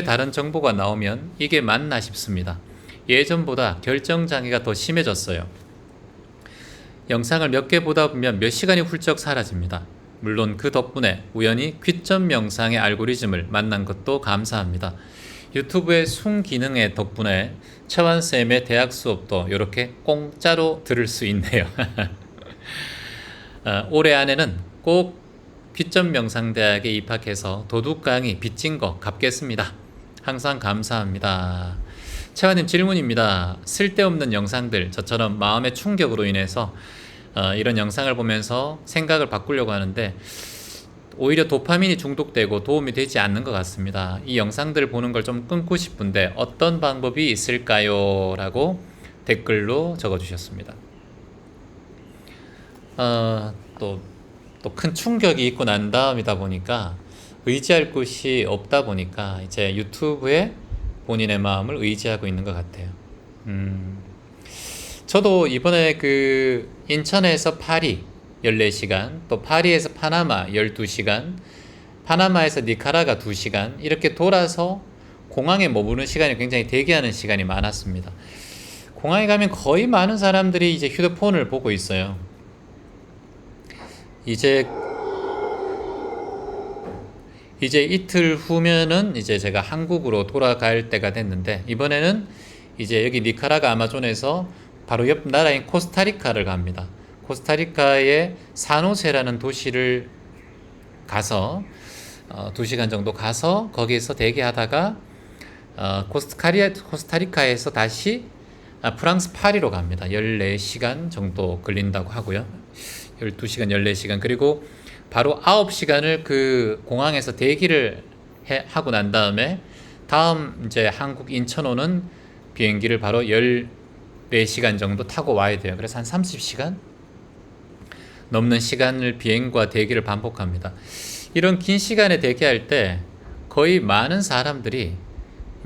다른 정보가 나오면 이게 맞나 싶습니다. 예전보다 결정장애가 더 심해졌어요. 영상을 몇 개 보다 보면 몇 시간이 훌쩍 사라집니다. 물론 그 덕분에 우연히 귀점 영상의 알고리즘을 만난 것도 감사합니다. 유튜브의 순기능의 덕분에 채완쌤의 대학 수업도 이렇게 공짜로 들을 수 있네요. 올해 안에는 꼭 귀점 명상대학에 입학해서 도둑 강의 빚진 거 갚겠습니다. 항상 감사합니다. 채완님, 질문입니다. 쓸데없는 영상들, 저처럼 마음의 충격으로 인해서 이런 영상을 보면서 생각을 바꾸려고 하는데 오히려 도파민이 중독되고 도움이 되지 않는 것 같습니다. 이 영상들 보는 걸 좀 끊고 싶은데 어떤 방법이 있을까요? 라고 댓글로 적어주셨습니다. 또 큰 충격이 있고 난 다음이다 보니까 의지할 곳이 없다 보니까 이제 유튜브에 본인의 마음을 의지하고 있는 것 같아요. 저도 이번에 그 인천에서 파리 14시간, 또 파리에서 파나마 12시간, 파나마에서 니카라가 2시간 이렇게 돌아서 공항에 머무는 시간이 굉장히 대기하는 시간이 많았습니다. 공항에 가면 거의 많은 사람들이 이제 휴대폰을 보고 있어요. 이제 이틀 후면은 이제 제가 한국으로 돌아갈 때가 됐는데 이번에는 이제 여기 니카라가 아마존에서 바로 옆 나라인 코스타리카를 갑니다. 코스타리카의 사노세라는 도시를 가서 2시간 정도 가서 거기에서 대기하다가 코스타리카에서 다시 프랑스 파리로 갑니다. 14시간 정도 걸린다고 하고요. 12시간, 14시간. 그리고 바로 9시간을 그 공항에서 대기를 하고 난 다음에 다음 이제 한국 인천 오는 비행기를 바로 14시간 정도 타고 와야 돼요. 그래서 한 30시간 넘는 시간을 비행과 대기를 반복합니다. 이런 긴 시간에 대기할 때 거의 많은 사람들이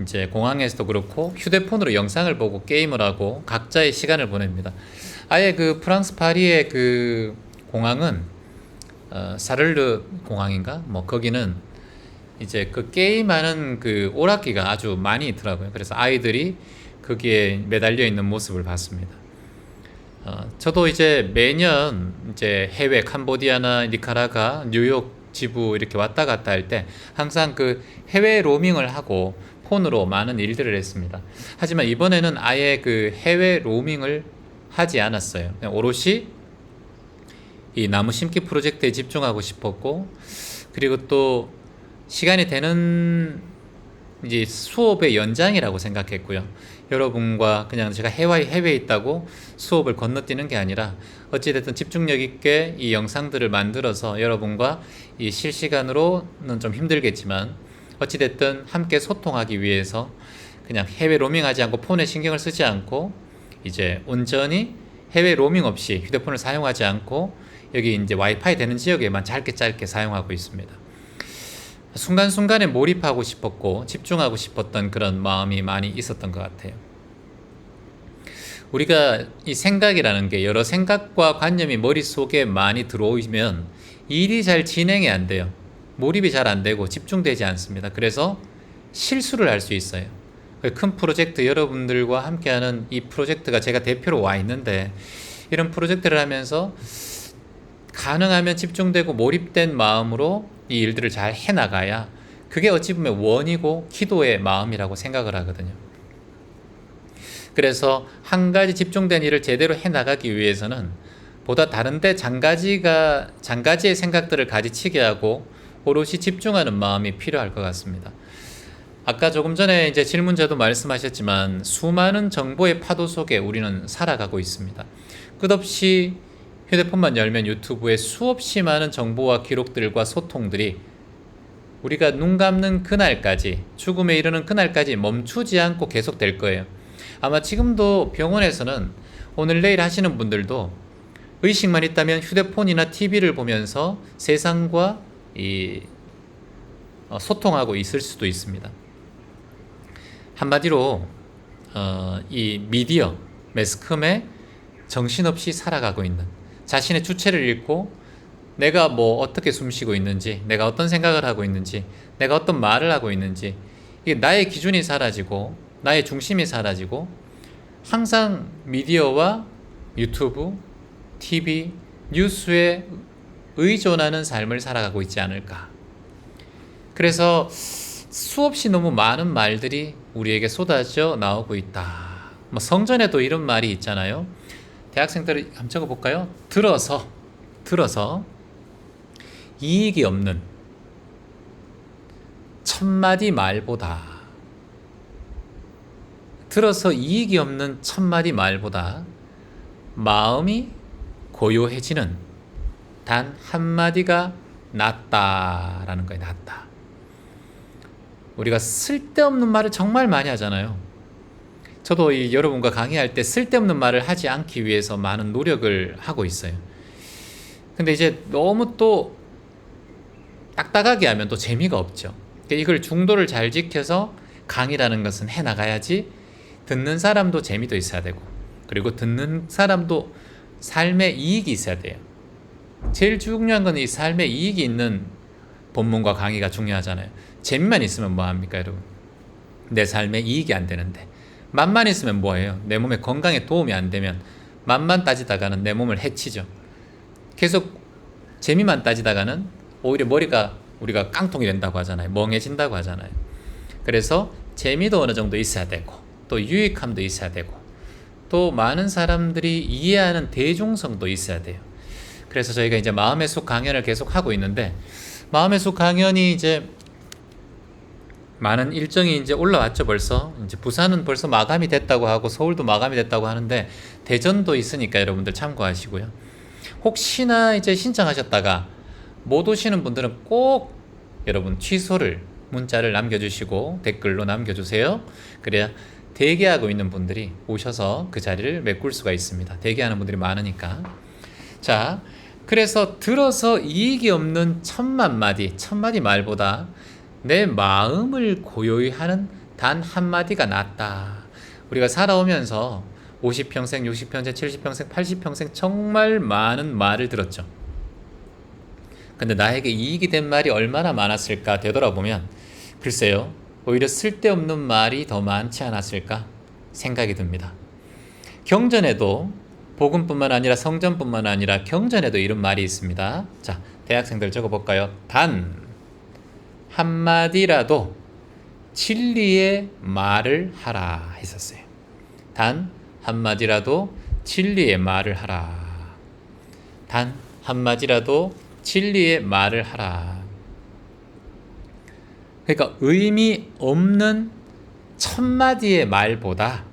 이제 공항에서도 그렇고 휴대폰으로 영상을 보고 게임을 하고 각자의 시간을 보냅니다. 아예 그 프랑스 파리의 그 공항은 사를르 공항인가? 뭐 거기는 이제 그 게임하는 그 오락기가 아주 많이 있더라고요. 그래서 아이들이 거기에 매달려 있는 모습을 봤습니다. 저도 이제 매년 이제 해외 캄보디아나 니카라가 뉴욕 지부 이렇게 왔다 갔다 할 때 항상 그 해외 로밍을 하고 폰으로 많은 일들을 했습니다. 하지만 이번에는 아예 그 해외 로밍을 하지 않았어요. 그냥 오롯이 이 나무 심기 프로젝트에 집중하고 싶었고, 그리고 또 시간이 되는 이제 수업의 연장이라고 생각했고요. 여러분과 그냥 제가 해외에 있다고 수업을 건너뛰는 게 아니라 어찌됐든 집중력 있게 이 영상들을 만들어서 여러분과 이 실시간으로는 좀 힘들겠지만 어찌됐든 함께 소통하기 위해서 그냥 해외 로밍하지 않고 폰에 신경을 쓰지 않고 이제 온전히 해외 로밍 없이 휴대폰을 사용하지 않고 여기 이제 와이파이 되는 지역에만 짧게 사용하고 있습니다. 순간순간에 몰입하고 싶었고 집중하고 싶었던 그런 마음이 많이 있었던 것 같아요. 우리가 이 생각이라는 게 여러 생각과 관념이 머릿속에 많이 들어오면 일이 잘 진행이 안 돼요. 몰입이 잘 안 되고 집중되지 않습니다. 그래서 실수를 할 수 있어요. 큰 프로젝트 여러분들과 함께하는 이 프로젝트가 제가 대표로 와 있는데 이런 프로젝트를 하면서 가능하면 집중되고 몰입된 마음으로 이 일들을 잘 해나가야 그게 어찌 보면 원이고 기도의 마음이라고 생각을 하거든요. 그래서 한 가지 집중된 일을 제대로 해나가기 위해서는 보다 다른데 장가지의 생각들을 가지치게 하고 오롯이 집중하는 마음이 필요할 것 같습니다. 아까 조금 전에 이제 질문자도 말씀하셨지만 수많은 정보의 파도 속에 우리는 살아가고 있습니다. 끝없이 휴대폰만 열면 유튜브에 수없이 많은 정보와 기록들과 소통들이 우리가 눈 감는 그날까지, 죽음에 이르는 그날까지 멈추지 않고 계속될 거예요. 아마 지금도 병원에서는 오늘 내일 하시는 분들도 의식만 있다면 휴대폰이나 TV를 보면서 세상과 소통하고 있을 수도 있습니다. 한마디로 이 미디어, 매스컴에 정신없이 살아가고 있는, 자신의 주체를 잃고 내가 뭐 어떻게 숨쉬고 있는지, 내가 어떤 생각을 하고 있는지, 내가 어떤 말을 하고 있는지, 이게 나의 기준이 사라지고 나의 중심이 사라지고 항상 미디어와 유튜브, TV, 뉴스에 의존하는 삶을 살아가고 있지 않을까. 그래서 수없이 너무 많은 말들이 우리에게 쏟아져 나오고 있다. 뭐 성전에도 이런 말이 있잖아요. 대학생들을 한번 적어볼까요? 들어서 이익이 없는 1000마디 말보다, 들어서 이익이 없는 1000마디 말보다 마음이 고요해지는 단 한마디가 낫다라는 거예요. 낫다. 우리가 쓸데없는 말을 정말 많이 하잖아요. 저도 여러분과 강의할 때 쓸데없는 말을 하지 않기 위해서 많은 노력을 하고 있어요. 근데 이제 너무 또 딱딱하게 하면 또 재미가 없죠. 그러니까 이걸 중도를 잘 지켜서 강의라는 것은 해나가야지 듣는 사람도 재미도 있어야 되고, 그리고 듣는 사람도 삶의 이익이 있어야 돼요. 제일 중요한 건 이 삶의 이익이 있는 본문과 강의가 중요하잖아요. 재미만 있으면 뭐합니까 여러분? 내 삶에 이익이 안 되는데. 맛만 있으면 뭐예요? 내 몸에 건강에 도움이 안 되면 맛만 따지다가는 내 몸을 해치죠. 계속 재미만 따지다가는 오히려 머리가 우리가 깡통이 된다고 하잖아요. 멍해진다고 하잖아요. 그래서 재미도 어느 정도 있어야 되고 또 유익함도 있어야 되고 또 많은 사람들이 이해하는 대중성도 있어야 돼요. 그래서 저희가 이제 마음의 숲 강연을 계속 하고 있는데 마음의 숲 강연이 이제 많은 일정이 이제 올라왔죠. 벌써 이제 부산은 벌써 마감이 됐다고 하고 서울도 마감이 됐다고 하는데 대전도 있으니까 여러분들 참고하시고요. 혹시나 이제 신청하셨다가 못 오시는 분들은 꼭 여러분 취소를 문자를 남겨주시고 댓글로 남겨주세요. 그래야 대기하고 있는 분들이 오셔서 그 자리를 메꿀 수가 있습니다. 대기하는 분들이 많으니까. 자, 그래서 들어서 이익이 없는 천만 마디 말보다 내 마음을 고요히 하는 단 한마디가 낫다. 우리가 살아오면서 50평생, 60평생, 70평생, 80평생 정말 많은 말을 들었죠. 근데 나에게 이익이 된 말이 얼마나 많았을까 되돌아보면 글쎄요, 오히려 쓸데없는 말이 더 많지 않았을까 생각이 듭니다. 경전에도 복음뿐만 아니라 성전뿐만 아니라 경전에도 이런 말이 있습니다. 자, 대학생들 적어볼까요? 단 한마디라도 진리의 말을 하라 했었어요. 단 한마디라도 진리의 말을 하라. 단 한마디라도 진리의 말을 하라. 그러니까 의미 없는 천마디의 말보다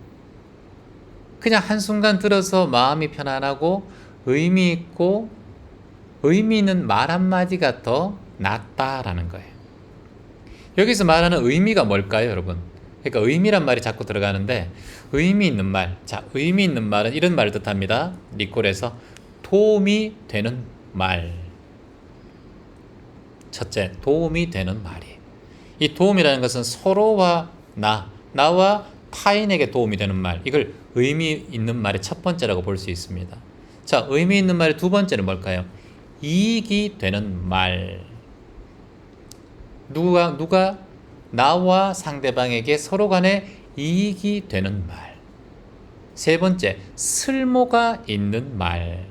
그냥 한순간 들어서 마음이 편안하고 의미 있고 의미 있는 말 한마디가 더 낫다라는 거예요. 여기서 말하는 의미가 뭘까요, 여러분? 그러니까 의미란 말이 자꾸 들어가는데 의미 있는 말. 자, 의미 있는 말은 이런 말을 뜻합니다. 리콜에서 도움이 되는 말. 첫째, 도움이 되는 말이. 이 도움이라는 것은 서로와 나와 타인에게 도움이 되는 말. 이걸 의미 있는 말의 첫 번째라고 볼 수 있습니다. 자, 의미 있는 말의 두 번째는 뭘까요? 이익이 되는 말. 누가 나와 상대방에게 서로 간에 이익이 되는 말. 세 번째, 쓸모가 있는 말.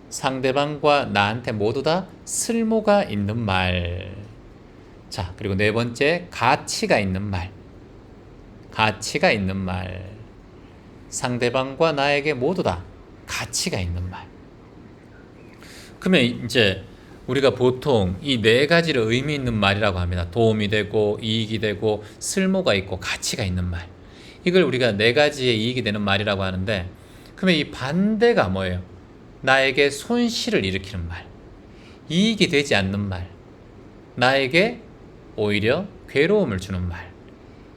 상대방과 나한테 모두 다 쓸모가 있는 말. 자, 그리고 네 번째, 가치가 있는 말. 가치가 있는 말. 상대방과 나에게 모두 다 가치가 있는 말. 그러면 이제 우리가 보통 이 네 가지를 의미 있는 말이라고 합니다. 도움이 되고 이익이 되고 쓸모가 있고 가치가 있는 말. 이걸 우리가 네 가지의 이익이 되는 말이라고 하는데, 그러면 이 반대가 뭐예요? 나에게 손실을 일으키는 말, 이익이 되지 않는 말, 나에게 오히려 괴로움을 주는 말.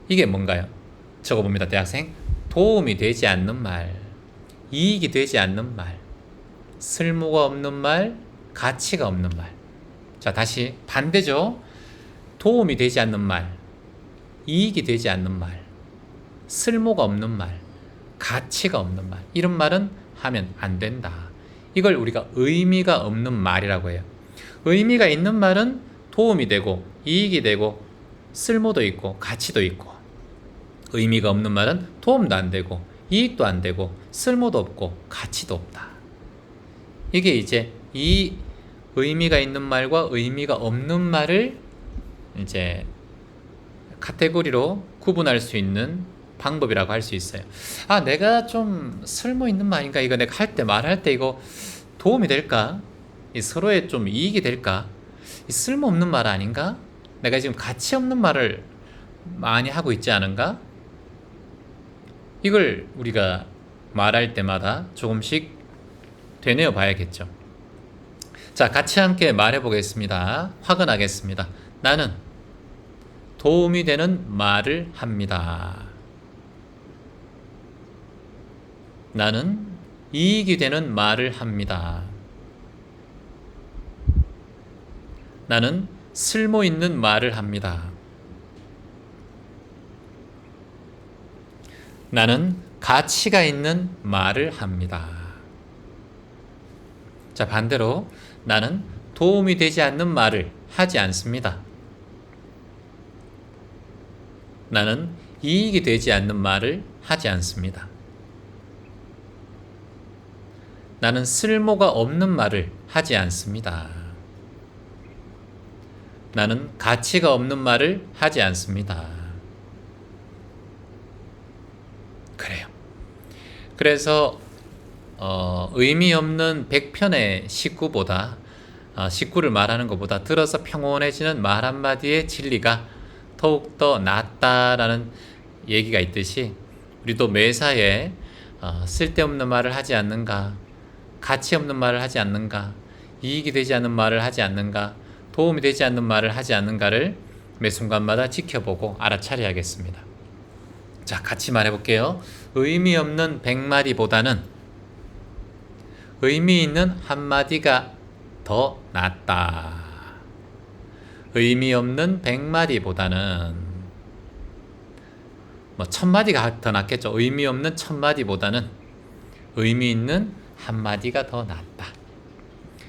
이게 뭔가요? 적어봅니다, 대학생. 도움이 되지 않는 말, 이익이 되지 않는 말, 쓸모가 없는 말, 가치가 없는 말. 자, 다시 반대죠. 도움이 되지 않는 말, 이익이 되지 않는 말, 쓸모가 없는 말, 가치가 없는 말. 이런 말은 하면 안 된다. 이걸 우리가 의미가 없는 말이라고 해요. 의미가 있는 말은 도움이 되고 이익이 되고 쓸모도 있고 가치도 있고, 의미가 없는 말은 도움도 안 되고 이익도 안 되고 쓸모도 없고 가치도 없다. 이게 이제 이 의미가 있는 말과 의미가 없는 말을 이제 카테고리로 구분할 수 있는 방법이라고 할 수 있어요. 아, 내가 좀 쓸모 있는 말인가? 이거 내가 할 때, 말할 때 이거 도움이 될까? 이 서로에 좀 이익이 될까? 이 쓸모 없는 말 아닌가? 내가 지금 가치 없는 말을 많이 하고 있지 않은가? 이걸 우리가 말할 때마다 조금씩 되뇌어 봐야겠죠. 자, 같이 함께 말해 보겠습니다. 화근하겠습니다. 나는 도움이 되는 말을 합니다. 나는 이익이 되는 말을 합니다. 나는 쓸모 있는 말을 합니다. 나는 가치가 있는 말을 합니다. 자, 반대로 나는 도움이 되지 않는 말을 하지 않습니다. 나는 이익이 되지 않는 말을 하지 않습니다. 나는 쓸모가 없는 말을 하지 않습니다. 나는 가치가 없는 말을 하지 않습니다. 그래요. 그래서 의미 없는 100편의 식구보다 식구를 말하는 것보다 들어서 평온해지는 말 한마디의 진리가 더욱더 낫다라는 얘기가 있듯이 우리도 매사에 쓸데없는 말을 하지 않는가, 가치 없는 말을 하지 않는가, 이익이 되지 않는 말을 하지 않는가, 도움이 되지 않는 말을 하지 않는가를 매 순간마다 지켜보고 알아차려야겠습니다. 자, 같이 말해볼게요. 의미 없는 100마디보다는 의미 있는 한마디가 더 낫다. 의미 없는 100마디보다는 1000마디가 더 낫겠죠. 의미 없는 1000마디보다는 의미 있는 한마디가 더 낫다.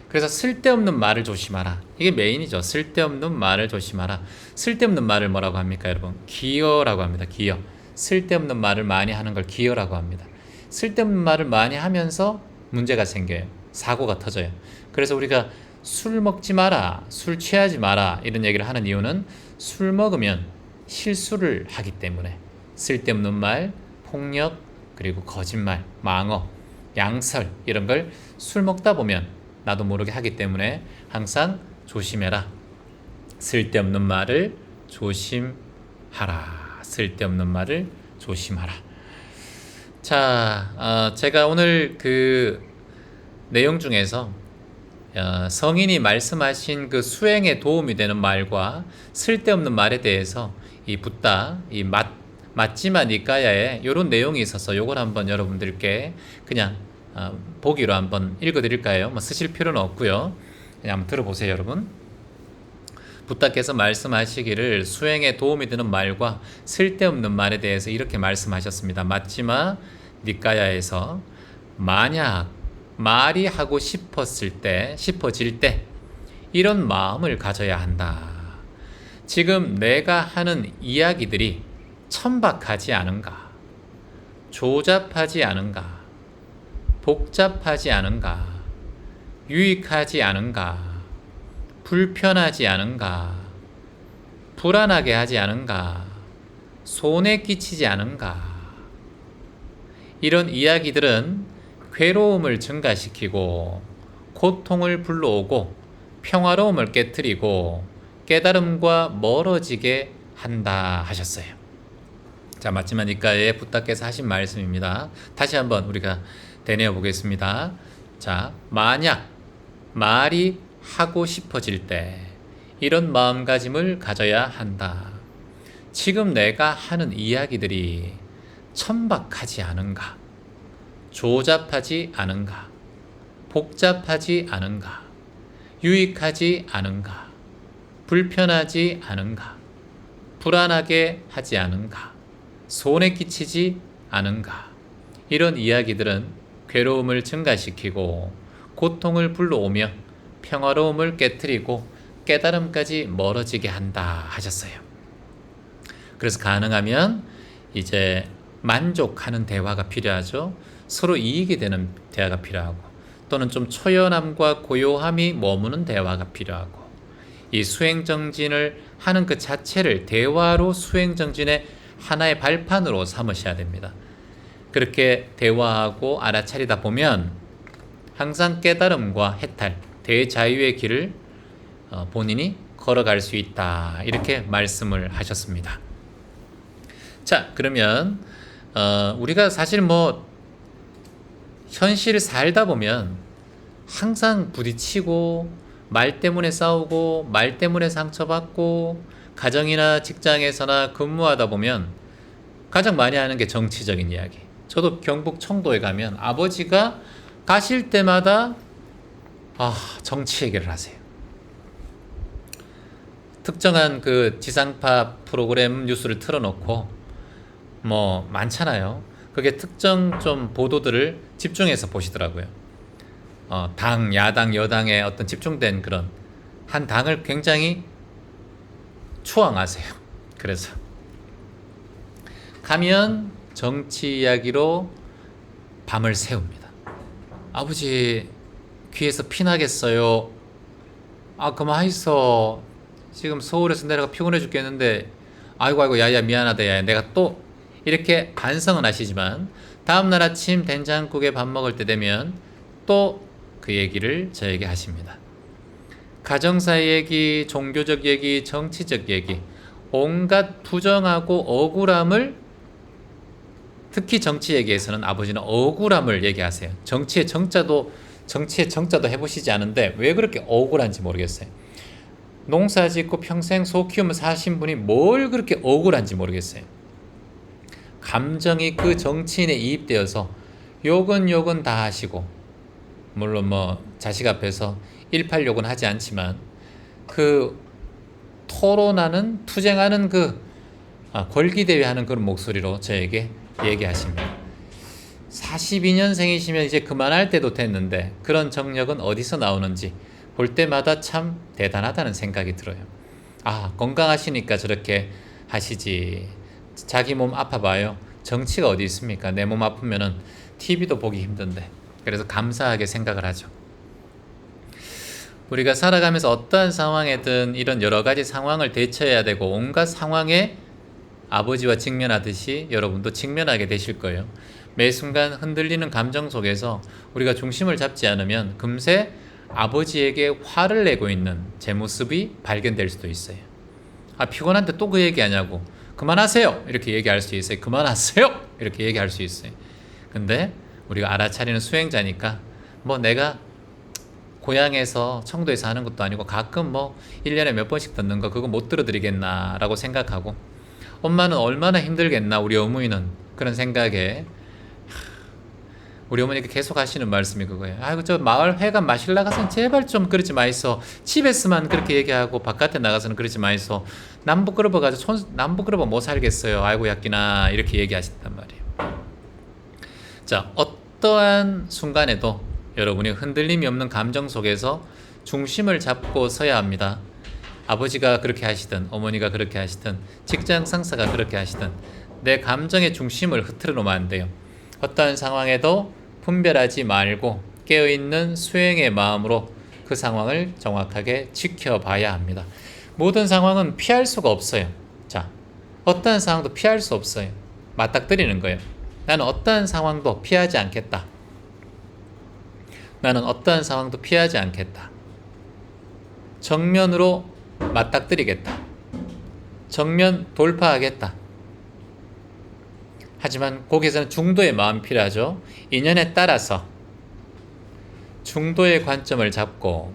그래서 쓸데없는 말을 조심하라. 이게 메인이죠. 쓸데없는 말을 조심하라. 쓸데없는 말을 뭐라고 합니까, 여러분? 기여라고 합니다. 기여. 쓸데없는 말을 많이 하는 걸 기여라고 합니다. 쓸데없는 말을 많이 하면서 문제가 생겨요. 사고가 터져요. 그래서 우리가 술 먹지 마라, 술 취하지 마라 이런 얘기를 하는 이유는 술 먹으면 실수를 하기 때문에 쓸데없는 말, 폭력, 그리고 거짓말, 망어, 양설 이런 걸 술 먹다 보면 나도 모르게 하기 때문에 항상 조심해라. 쓸데없는 말을 조심하라. 쓸데없는 말을 조심하라. 자, 제가 오늘 그 내용 중에서 성인이 말씀하신 그 수행에 도움이 되는 말과 쓸데없는 말에 대해서 이 붓다, 이 맞지마 니까야에 이런 내용이 있어서 요걸 한번 여러분들께 그냥 보기로 한번 읽어드릴까요? 뭐 쓰실 필요는 없고요. 그냥 한번 들어보세요, 여러분. 붓다께서 말씀하시기를 수행에 도움이 되는 말과 쓸데없는 말에 대해서 이렇게 말씀하셨습니다. 맞지마 니까야에서 만약 말이 하고 싶어질 때 이런 마음을 가져야 한다. 지금 내가 하는 이야기들이 천박하지 않은가? 조잡하지 않은가? 복잡하지 않은가? 유익하지 않은가? 불편하지 않은가? 불안하게 하지 않은가? 손해 끼치지 않은가? 이런 이야기들은 괴로움을 증가시키고 고통을 불러오고 평화로움을 깨트리고 깨달음과 멀어지게 한다 하셨어요. 자, 맞지만 니까에 붓다께서 하신 말씀입니다. 다시 한번 우리가 되뇌어 보겠습니다. 자, 만약 말이 하고 싶어질 때 이런 마음가짐을 가져야 한다. 지금 내가 하는 이야기들이 천박하지 않은가? 조잡하지 않은가? 복잡하지 않은가? 유익하지 않은가? 불편하지 않은가? 불안하게 하지 않은가? 손해 끼치지 않은가? 이런 이야기들은 괴로움을 증가시키고 고통을 불러오며 평화로움을 깨트리고 깨달음까지 멀어지게 한다 하셨어요. 그래서 가능하면 이제 만족하는 대화가 필요하죠. 서로 이익이 되는 대화가 필요하고 또는 좀 초연함과 고요함이 머무는 대화가 필요하고 이 수행정진을 하는 그 자체를 대화로 수행정진의 하나의 발판으로 삼으셔야 됩니다. 그렇게 대화하고 알아차리다 보면 항상 깨달음과 해탈, 대자유의 길을 본인이 걸어갈 수 있다. 이렇게 말씀을 하셨습니다. 자, 그러면 우리가 사실 뭐 현실을 살다 보면 항상 부딪히고 말 때문에 싸우고 말 때문에 상처받고 가정이나 직장에서나 근무하다 보면 가장 많이 하는 게 정치적인 이야기. 저도 경북 청도에 가면 아버지가 가실 때마다 정치 얘기를 하세요. 특정한 그 지상파 프로그램 뉴스를 틀어놓고 뭐 많잖아요. 그게 특정 좀 보도들을 집중해서 보시더라고요. 당, 야당, 여당의 어떤 집중된 그런 한 당을 굉장히 추앙하세요. 그래서 가면 정치 이야기로 밤을 새웁니다. 아버지 귀에서 피나겠어요. 그만하이소. 지금 서울에서 내려가 피곤해 죽겠는데 아이고 야야 미안하다 야 내가 또 이렇게 반성은 하시지만 다음날 아침 된장국에 밥 먹을 때 되면 또 그 얘기를 저에게 하십니다. 가정사 얘기, 종교적 얘기, 정치적 얘기, 온갖 부정하고 억울함을, 특히 정치 얘기에서는 아버지는 억울함을 얘기하세요. 정치의 정자도 해보시지 않은데 왜 그렇게 억울한지 모르겠어요. 농사 짓고 평생 소 키우며 사신 분이 뭘 그렇게 억울한지 모르겠어요. 감정이 그 정치인에 이입되어서 욕은 다 하시고, 물론 뭐 자식 앞에서 186은 하지 않지만 그 토론하는, 투쟁하는 그 권리대회하는 그런 목소리로 저에게 얘기하십니다. 42년생이시면 이제 그만할 때도 됐는데 그런 정력은 어디서 나오는지 볼 때마다 참 대단하다는 생각이 들어요. 아, 건강하시니까 저렇게 하시지. 자기 몸 아파봐요. 정치가 어디 있습니까? 내 몸 아프면은 TV도 보기 힘든데. 그래서 감사하게 생각을 하죠. 우리가 살아가면서 어떠한 상황에든 이런 여러 가지 상황을 대처해야 되고 온갖 상황에 아버지와 직면하듯이 여러분도 직면하게 되실 거예요. 매 순간 흔들리는 감정 속에서 우리가 중심을 잡지 않으면 금세 아버지에게 화를 내고 있는 제 모습이 발견될 수도 있어요. 아, 피곤한데 또 그 얘기하냐고. 그만하세요. 이렇게 얘기할 수 있어요. 그만하세요. 이렇게 얘기할 수 있어요. 근데 우리가 알아차리는 수행자니까 뭐 내가 고향에서 청도에서 하는 것도 아니고 가끔 뭐 1년에 몇 번씩 듣는 거 그거 못 들어드리겠나 라고 생각하고, 엄마는 얼마나 힘들겠나 우리 어머니는, 그런 생각에 우리 어머니가 계속 하시는 말씀이 그거예요. 아이고 저 마을 회관 마실 나가서는 제발 좀 그러지 마이소. 집에서만 그렇게 얘기하고 바깥에 나가서는 그러지 마이소. 남 부끄러워가지고 남 부끄러워 못 살겠어요. 아이고 약기나, 이렇게 얘기하신단 말이에요. 자, 어떠한 순간에도 여러분이 흔들림이 없는 감정 속에서 중심을 잡고 서야 합니다. 아버지가 그렇게 하시든 어머니가 그렇게 하시든 직장 상사가 그렇게 하시든 내 감정의 중심을 흐트러 놓으면 안 돼요. 어떠한 상황에도 분별하지 말고 깨어있는 수행의 마음으로 그 상황을 정확하게 지켜봐야 합니다. 모든 상황은 피할 수가 없어요. 자, 어떠한 상황도 피할 수 없어요. 맞닥뜨리는 거예요. 나는 어떠한 상황도 피하지 않겠다. 나는 어떠한 상황도 피하지 않겠다. 정면으로 맞닥뜨리겠다. 정면 돌파하겠다. 하지만 거기에서는 중도의 마음이 필요하죠. 인연에 따라서 중도의 관점을 잡고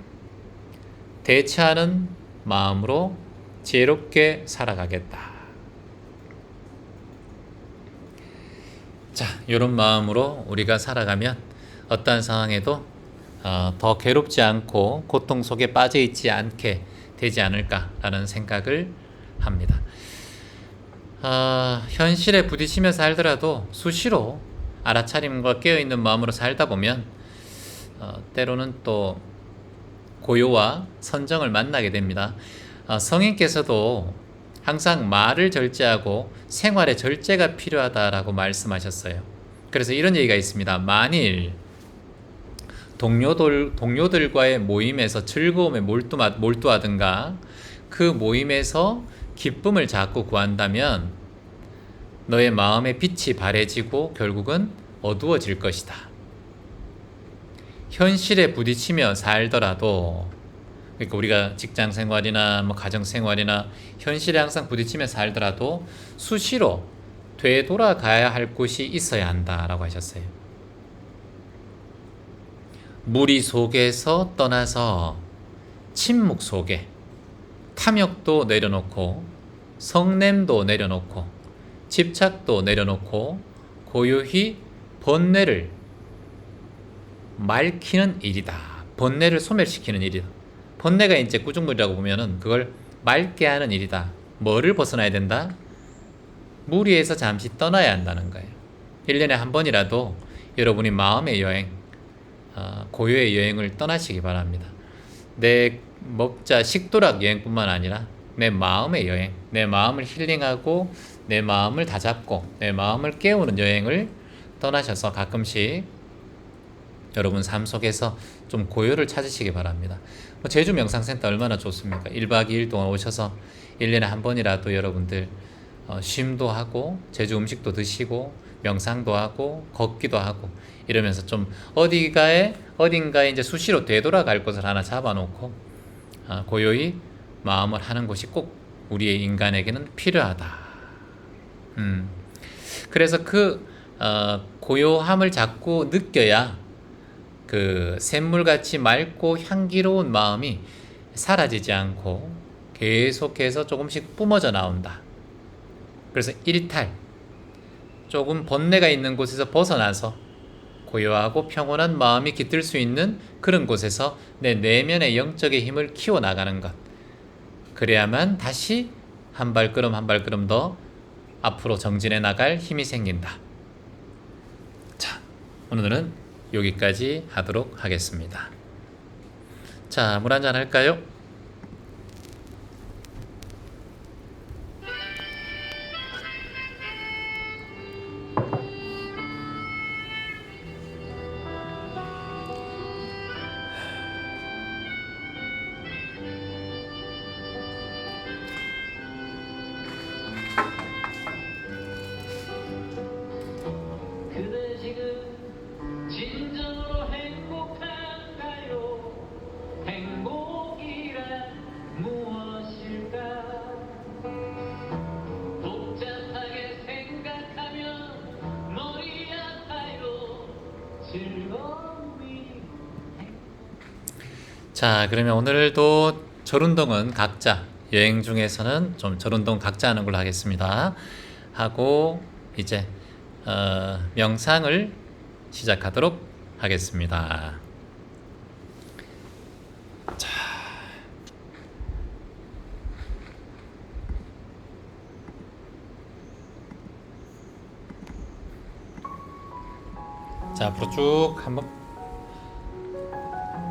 대처하는 마음으로 지혜롭게 살아가겠다. 자, 이런 마음으로 우리가 살아가면 어떠한 상황에도 더 괴롭지 않고 고통 속에 빠져 있지 않게 되지 않을까라는 생각을 합니다. 현실에 부딪히며 살더라도 수시로 알아차림과 깨어있는 마음으로 살다 보면 때로는 또 고요와 선정을 만나게 됩니다. 성인께서도 항상 말을 절제하고 생활에 절제가 필요하다라고 말씀하셨어요. 그래서 이런 얘기가 있습니다. 만일 동료들과의 모임에서 즐거움에 몰두하든가 그 모임에서 기쁨을 자꾸 구한다면 너의 마음의 빛이 바래지고 결국은 어두워질 것이다. 현실에 부딪히며 살더라도, 그러니까 우리가 직장 생활이나 뭐 가정 생활이나 현실에 항상 부딪히며 살더라도 수시로 되돌아가야 할 곳이 있어야 한다라고 하셨어요. 무리 속에서 떠나서 침묵 속에 탐욕도 내려놓고 성냄도 내려놓고 집착도 내려놓고 고요히 번뇌를 말키는 일이다. 번뇌를 소멸시키는 일이다. 번뇌가 이제 구중물이라고 보면은 그걸 맑게 하는 일이다. 뭐를 벗어나야 된다? 무리에서 잠시 떠나야 한다는 거예요. 1년에 한 번이라도 여러분이 마음의 여행, 고요의 여행을 떠나시기 바랍니다. 내 먹자 식도락 여행뿐만 아니라 내 마음의 여행, 내 마음을 힐링하고 내 마음을 다잡고 내 마음을 깨우는 여행을 떠나셔서 가끔씩 여러분 삶 속에서 좀 고요를 찾으시기 바랍니다. 제주 명상센터 얼마나 좋습니까? 1박 2일 동안 오셔서 1년에 한 번이라도 여러분들 쉼도 하고 제주 음식도 드시고 명상도 하고 걷기도 하고 이러면서 좀 어딘가에 이제 수시로 되돌아갈 곳을 하나 잡아놓고 고요히 마음을 하는 것이 꼭 우리의 인간에게는 필요하다. 그래서 그 고요함을 자꾸 느껴야 그 샘물같이 맑고 향기로운 마음이 사라지지 않고 계속해서 조금씩 뿜어져 나온다. 그래서 일탈, 조금 번뇌가 있는 곳에서 벗어나서 고요하고 평온한 마음이 깃들 수 있는 그런 곳에서 내 내면의 영적의 힘을 키워나가는 것. 그래야만 다시 한 발걸음 한 발걸음 더 앞으로 정진해 나갈 힘이 생긴다. 자, 오늘은 여기까지 하도록 하겠습니다. 자, 물 한잔 할까요? 그대 지금 진정으로 행복한가요? 행복이란 무엇일까? 복잡하게 생각하면 머리 아파요. 즐거움이. 자, 그러면 오늘도 절운동은 각자, 여행 중에서는 좀 절운동 각자 하는 걸로 하겠습니다. 하고 이제 명상을 시작하도록 하겠습니다. 자, 앞으로 쭉 한번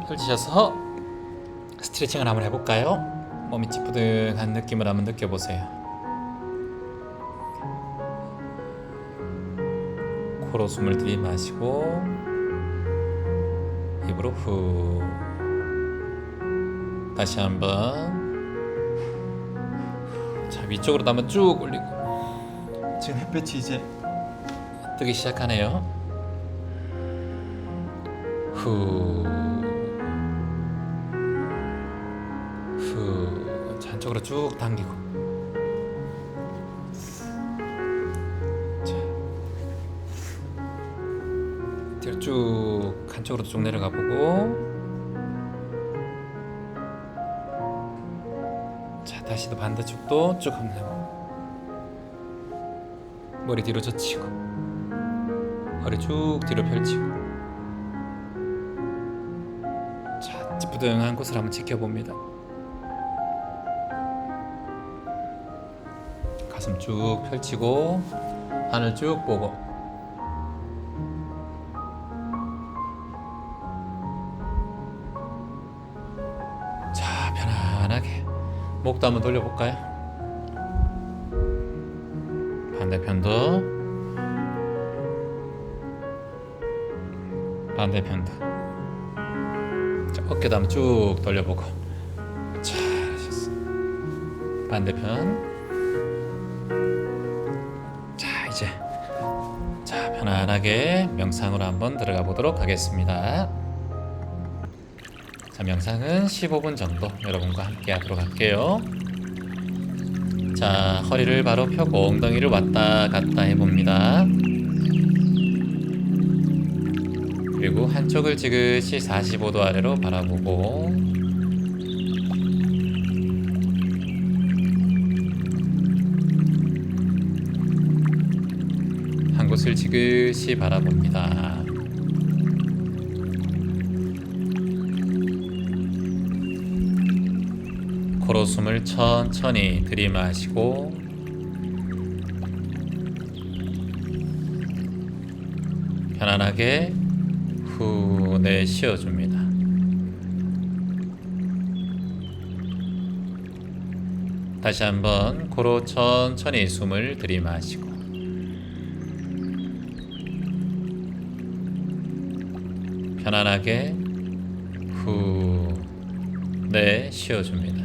펼치셔서 스트레칭을 한번 해볼까요? 몸이 찌뿌둥한 느낌을 한번 느껴보세요. 코로 숨을 들이마시고 입으로 후. 다시 한번. 자, 위쪽으로 한번 쭉 올리고. 지금 햇볕이 이제 뜨기 시작하네요. 후. 후. 자, 한쪽으로 쭉 당기고. 뒤로 쭉 한쪽으로 쭉 내려가 보고. 자, 다시 또 반대쪽도 쭉 한번 해보고. 머리 뒤로 젖히고 허리 쭉 뒤로 펼치고. 자, 찌뿌둥한 곳을 한번 지켜봅니다. 가슴 쭉 펼치고 하늘 쭉 보고. 자, 편안하게 목도 한번 돌려볼까요? 반대편도. 반대편도. 자, 어깨도 한번 쭉 돌려보고. 잘하셨어. 반대편. 자, 이제 자, 편안하게 명상으로 한번 들어가 보도록 하겠습니다. 자, 명상은 15분 정도 여러분과 함께 하도록 할게요. 자, 허리를 바로 펴고 엉덩이를 왔다 갔다 해봅니다. 그리고 한쪽을 지그시 45도 아래로 바라보고. 한 곳을 지그시 바라봅니다. 코로 숨을 천천히 들이마시고 편안하게 후 내쉬어줍니다. 다시 한번 코로 천천히 숨을 들이마시고 편안하게 후 내쉬어줍니다.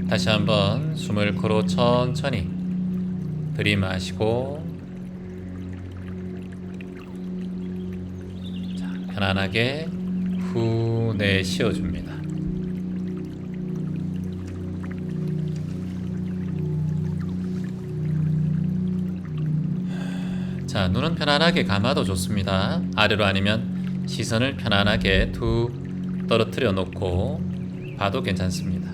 다시 한번 숨을 코로 천천히 들이마시고. 자, 편안하게 후 내쉬어줍니다. 자, 눈은 편안하게 감아도 좋습니다. 아래로 아니면 시선을 편안하게 툭 떨어뜨려 놓고 봐도 괜찮습니다.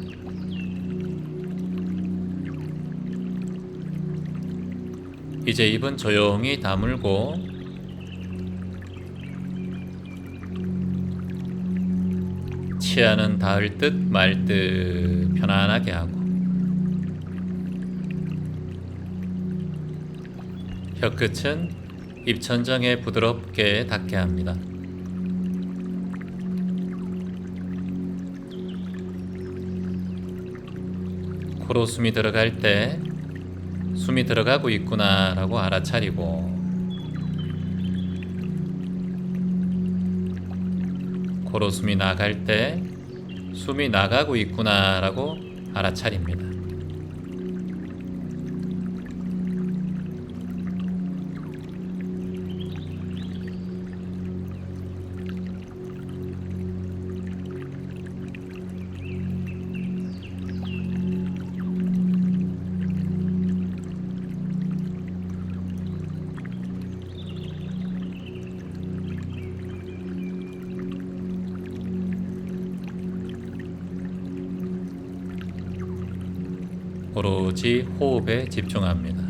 이제 입은 조용히 다물고 치아는 닿을 듯 말 듯 편안하게 하고 혀끝은 입천정에 부드럽게 닿게 합니다. 코로 숨이 들어갈 때 숨이 들어가고 있구나 라고 알아차리고 코로 숨이 나갈 때 숨이 나가고 있구나 라고 알아차립니다. 오로지 호흡에 집중합니다.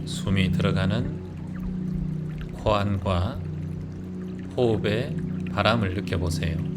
숨이 들어가는 코안과 호흡에 바람을 느껴보세요.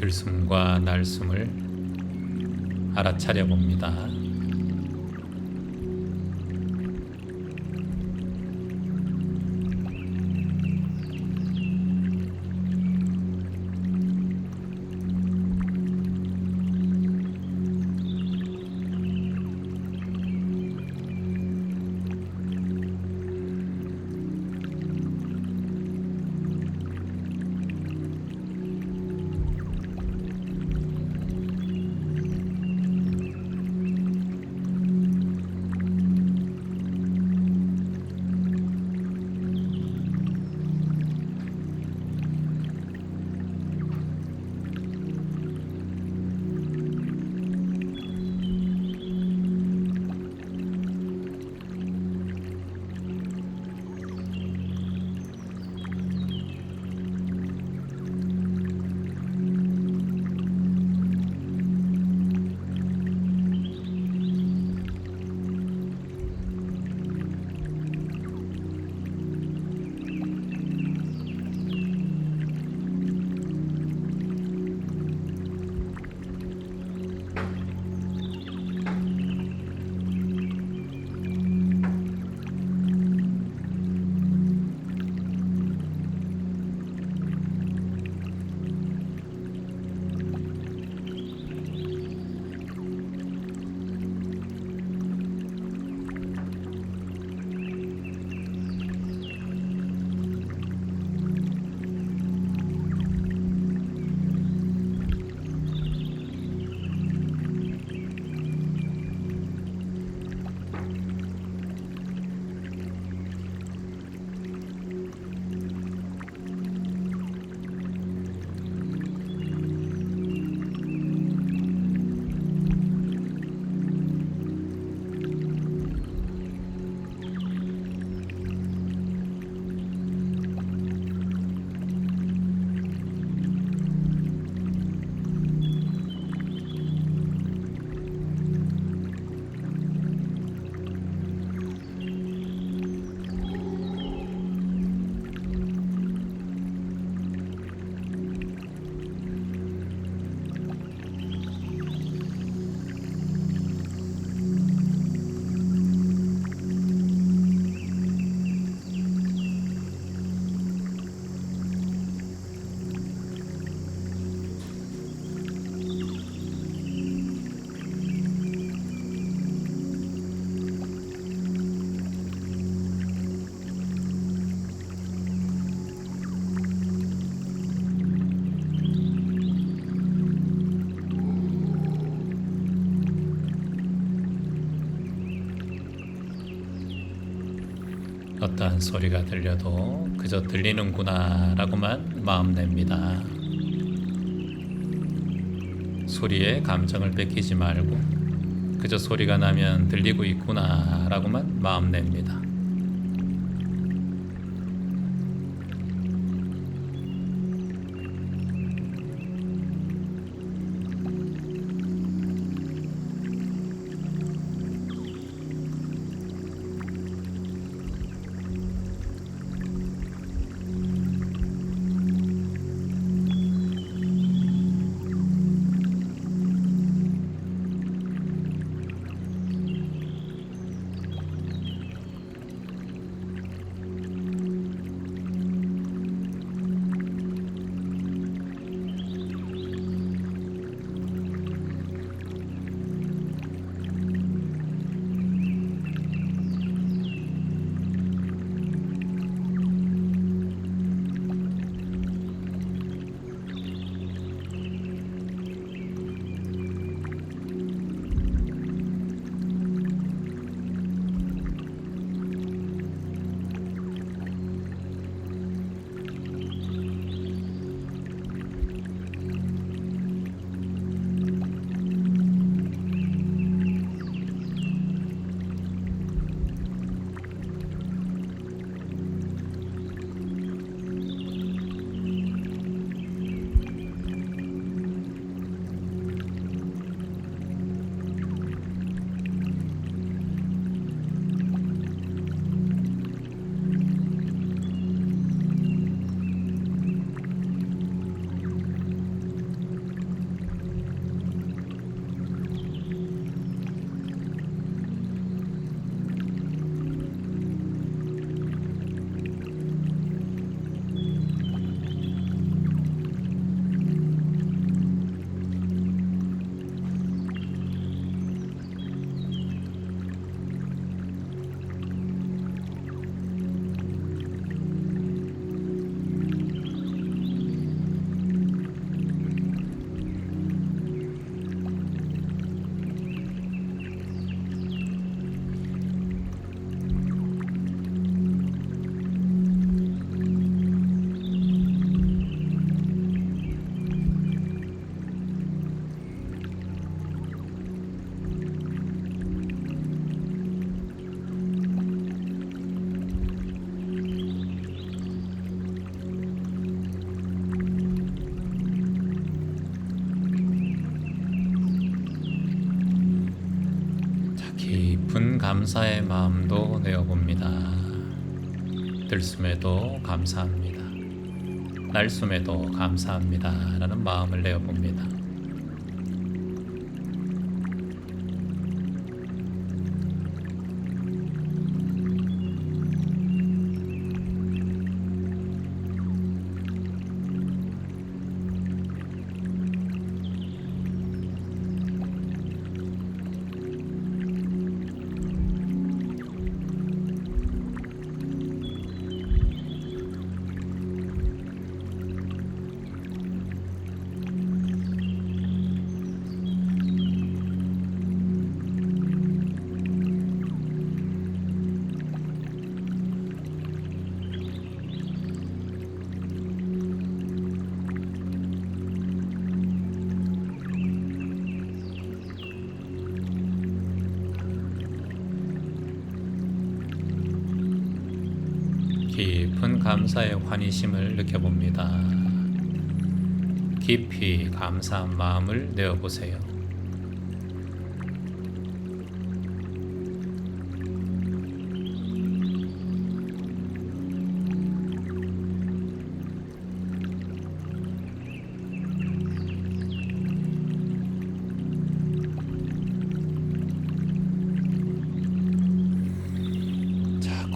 들숨과 날숨을 알아차려 봅니다. 어떠한 소리가 들려도 그저 들리는구나 라고만 마음 냅니다. 소리에 감정을 뺏기지 말고 그저 소리가 나면 들리고 있구나 라고만 마음 냅니다. 깊은 감사의 마음도 내어봅니다. 들숨에도 감사합니다. 날숨에도 감사합니다. 라는 마음을 내어봅니다. 깊은 감사의 환희심을 느껴봅니다. 깊이 감사한 마음을 내어보세요.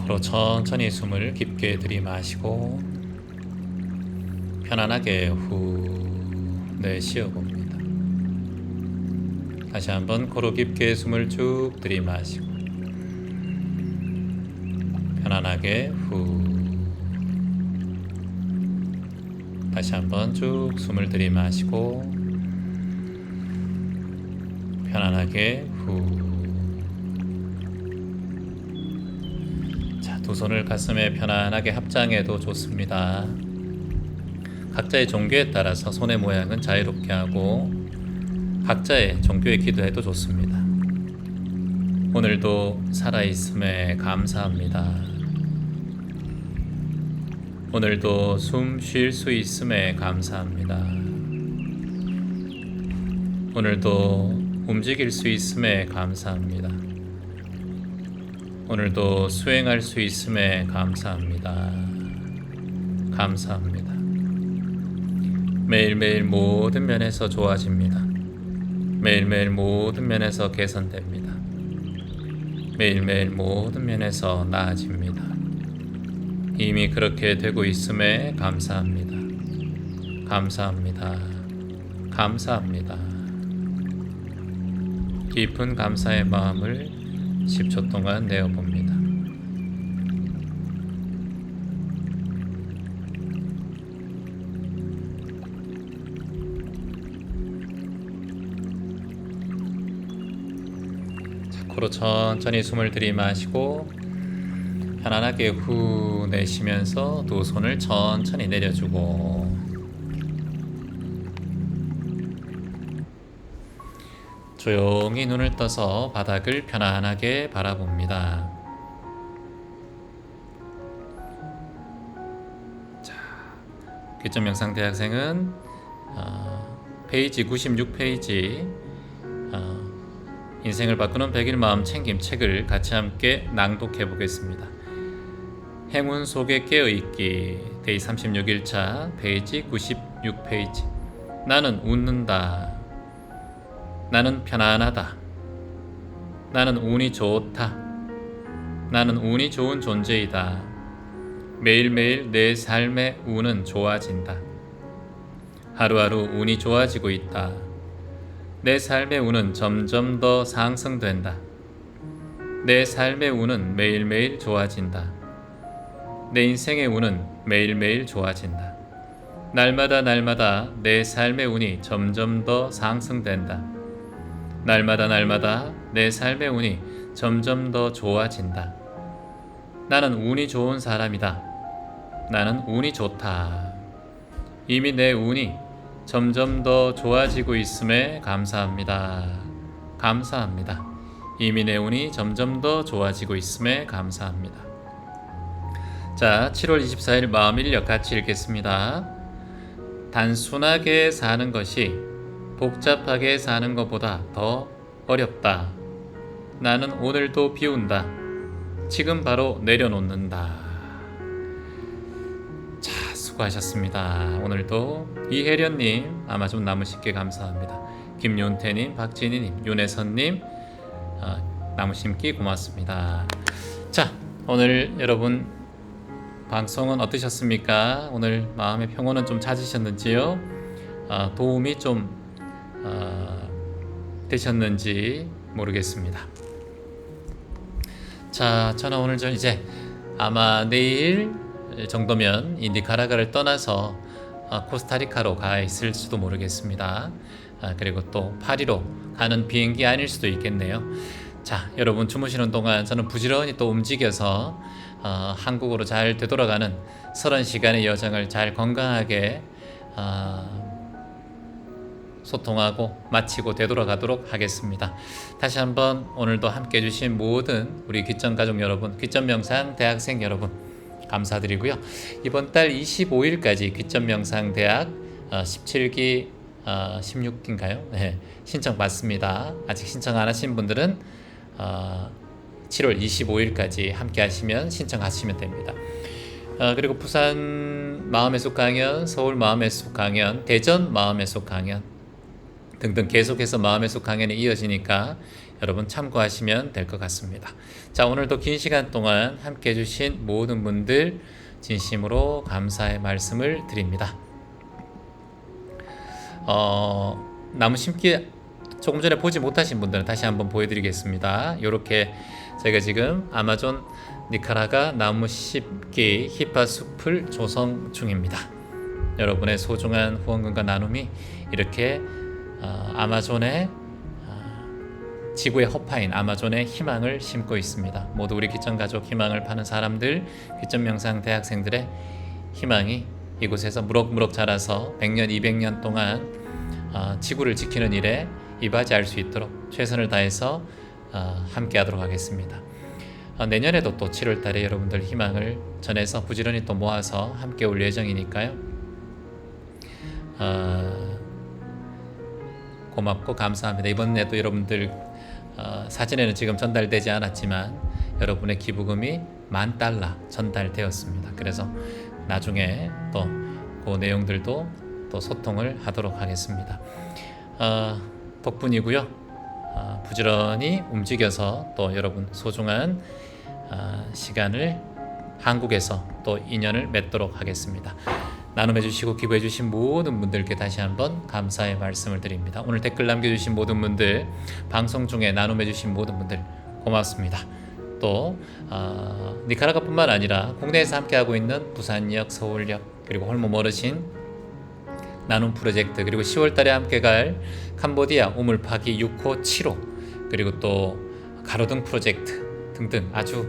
코로 천천히 숨을 깊게 들이마시고 편안하게 후 내쉬어 봅니다. 다시 한번 코로 깊게 숨을 쭉 들이마시고 편안하게 후 다시 한번 쭉 숨을 들이마시고 편안하게 후 두 손을 가슴에 편안하게 합장해도 좋습니다. 각자의 종교에 따라서 손의 모양은 자유롭게 하고 각자의 종교에 기도해도 좋습니다. 오늘도 살아있음에 감사합니다. 오늘도 숨 쉴 수 있음에 감사합니다. 오늘도 움직일 수 있음에 감사합니다. 오늘도 수행할 수 있음에 감사합니다. 감사합니다. 매일매일 모든 면에서 좋아집니다. 매일매일 모든 면에서 개선됩니다. 매일매일 모든 면에서 나아집니다. 이미 그렇게 되고 있음에 감사합니다. 감사합니다. 감사합니다. 깊은 감사의 마음을 10초 동안 내어봅니다. 자, 코로 천천히 숨을 들이마시고 편안하게 후 내쉬면서 두 손을 천천히 내려주고 조용히 눈을 떠서 바닥을 편안하게 바라봅니다. 자, 귀점 명상 대학생은 페이지 96페이지 인생을 바꾸는 100일 마음 챙김 책을 같이 함께 낭독해 보겠습니다. 행운 속에 깨어있기 데이 36일차 페이지 96페이지. 나는 웃는다. 나는 편안하다. 나는 운이 좋다. 나는 운이 좋은 존재이다. 매일매일 내 삶의 운은 좋아진다. 하루하루 운이 좋아지고 있다. 내 삶의 운은 점점 더 상승된다. 내 삶의 운은 매일매일 좋아진다. 내 인생의 운은 매일매일 좋아진다. 날마다 날마다 내 삶의 운이 점점 더 상승된다. 날마다 날마다 내 삶의 운이 점점 더 좋아진다. 나는 운이 좋은 사람이다. 나는 운이 좋다. 이미 내 운이 점점 더 좋아지고 있음에 감사합니다. 감사합니다. 이미 내 운이 점점 더 좋아지고 있음에 감사합니다. 자, 7월 24일 마음인력 같이 읽겠습니다. 단순하게 사는 것이 복잡하게 사는 것보다 더 어렵다. 나는 오늘도 비운다. 지금 바로 내려놓는다. 자, 수고하셨습니다. 오늘도 이혜련님, 아마존 나무 심기 감사합니다. 김윤태님, 박진희님, 윤혜선님, 나무 심기 고맙습니다. 자, 오늘 여러분 방송은 어떠셨습니까? 오늘 마음의 평온은 좀 찾으셨는지요? 도움이 좀 되셨는지 모르겠습니다. 자, 저는 오늘 이제 아마 내일 정도면 이 니카라과를 떠나서 코스타리카로 가 있을 수도 모르겠습니다. 그리고 또 파리로 가는 비행기 아닐 수도 있겠네요. 자, 여러분 주무시는 동안 저는 부지런히 또 움직여서 한국으로 잘 되돌아가는 30시간의 여정을 잘 건강하게 소통하고 마치고 되돌아가도록 하겠습니다. 다시 한번 오늘도 함께 해주신 모든 우리 귀점 가족 여러분, 귀점 명상 대학생 여러분 감사드리고요. 이번 달 25일까지 귀점 명상 대학 17기 16기인가요? 네, 신청 받습니다. 아직 신청 안 하신 분들은 7월 25일까지 함께 하시면 신청하시면 됩니다. 그리고 부산 마음의 숲 강연, 서울 마음의 숲 강연, 대전 마음의 숲 강연 등등 계속해서 마음의 숲 강연이 이어지니까 여러분 참고하시면 될 것 같습니다. 자, 오늘도 긴 시간 동안 함께 해주신 모든 분들 진심으로 감사의 말씀을 드립니다. 나무 심기 조금 전에 보지 못하신 분들은 다시 한번 보여드리겠습니다. 이렇게 제가 지금 아마존 니카라과 나무 심기 히파 숲을 조성 중입니다. 여러분의 소중한 후원금과 나눔이 이렇게 아마존의 지구의 허파인 아마존에 희망을 심고 있습니다. 모두 우리 귀천 가족 희망을 파는 사람들, 귀천 명상 대학생들의 희망이 이곳에서 무럭무럭 자라서 100년, 200년 동안 지구를 지키는 일에 이바지할 수 있도록 최선을 다해서 함께하도록 하겠습니다. 내년에도 또 7월 달에 여러분들 희망을 전해서 부지런히 또 모아서 함께 올 예정이니까요. 고맙고 감사합니다. 이번에도 여러분들 사진에는 지금 전달되지 않았지만 여러분의 기부금이 $10,000 전달되었습니다. 그래서 나중에 또 그 내용들도 또 소통을 하도록 하겠습니다. 덕분이고요. 부지런히 움직여서 또 여러분 소중한 시간을 한국에서 또 인연을 맺도록 하겠습니다. 나눔해 주시고 기부해 주신 모든 분들께 다시 한번 감사의 말씀을 드립니다. 오늘 댓글 남겨주신 모든 분들, 방송 중에 나눔해 주신 모든 분들 고맙습니다. 또 니카라과뿐만 아니라 국내에서 함께하고 있는 부산역, 서울역, 그리고 홀몸 어르신 나눔 프로젝트, 그리고 10월 달에 함께 갈 캄보디아 우물 파기 6호, 7호, 그리고 또 가로등 프로젝트 등등 아주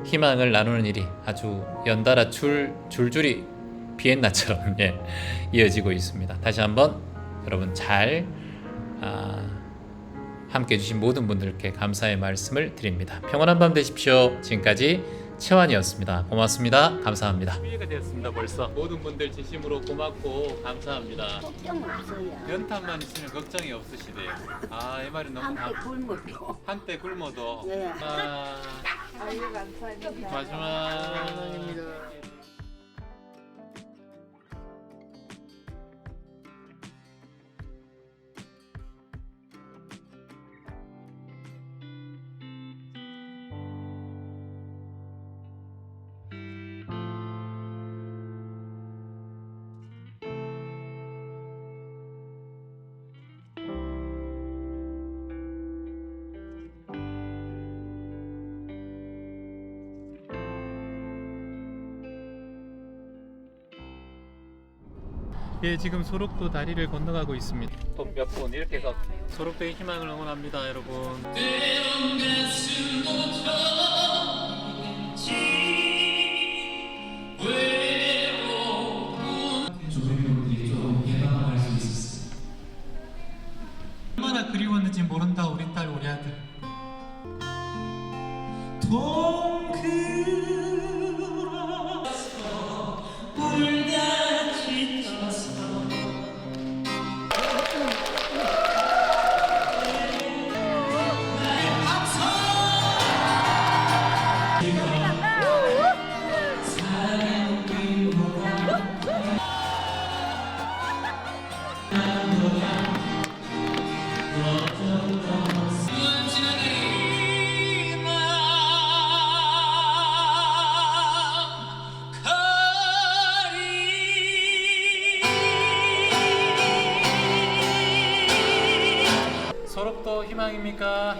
희망을 나누는 일이 아주 연달아 줄줄이 비엔나처럼 이어지고 있습니다. 다시 한번 여러분 잘 함께 해주신 모든 분들께 감사의 말씀을 드립니다. 평안한 밤 되십시오. 지금까지 최환이었습니다. 고맙습니다. 감사합니다. 이해가 되었습니다. 벌써 모든 분들 진심으로 고맙고 감사합니다. 걱정 없어요. 연탄만 있으면 걱정이 없으시대요. 이 말이 너무 굶어도. 한때 굶어도 네. 아유 감사합니다. 마지막 지금 소록도 다리를 건너가고 있습니다. 또 몇 분 이렇게 해서 소록도의 희망을 응원합니다, 여러분. 얼마나 그리웠는지 모른다 우리 딸 우리 아들. 소록도 희망입니까?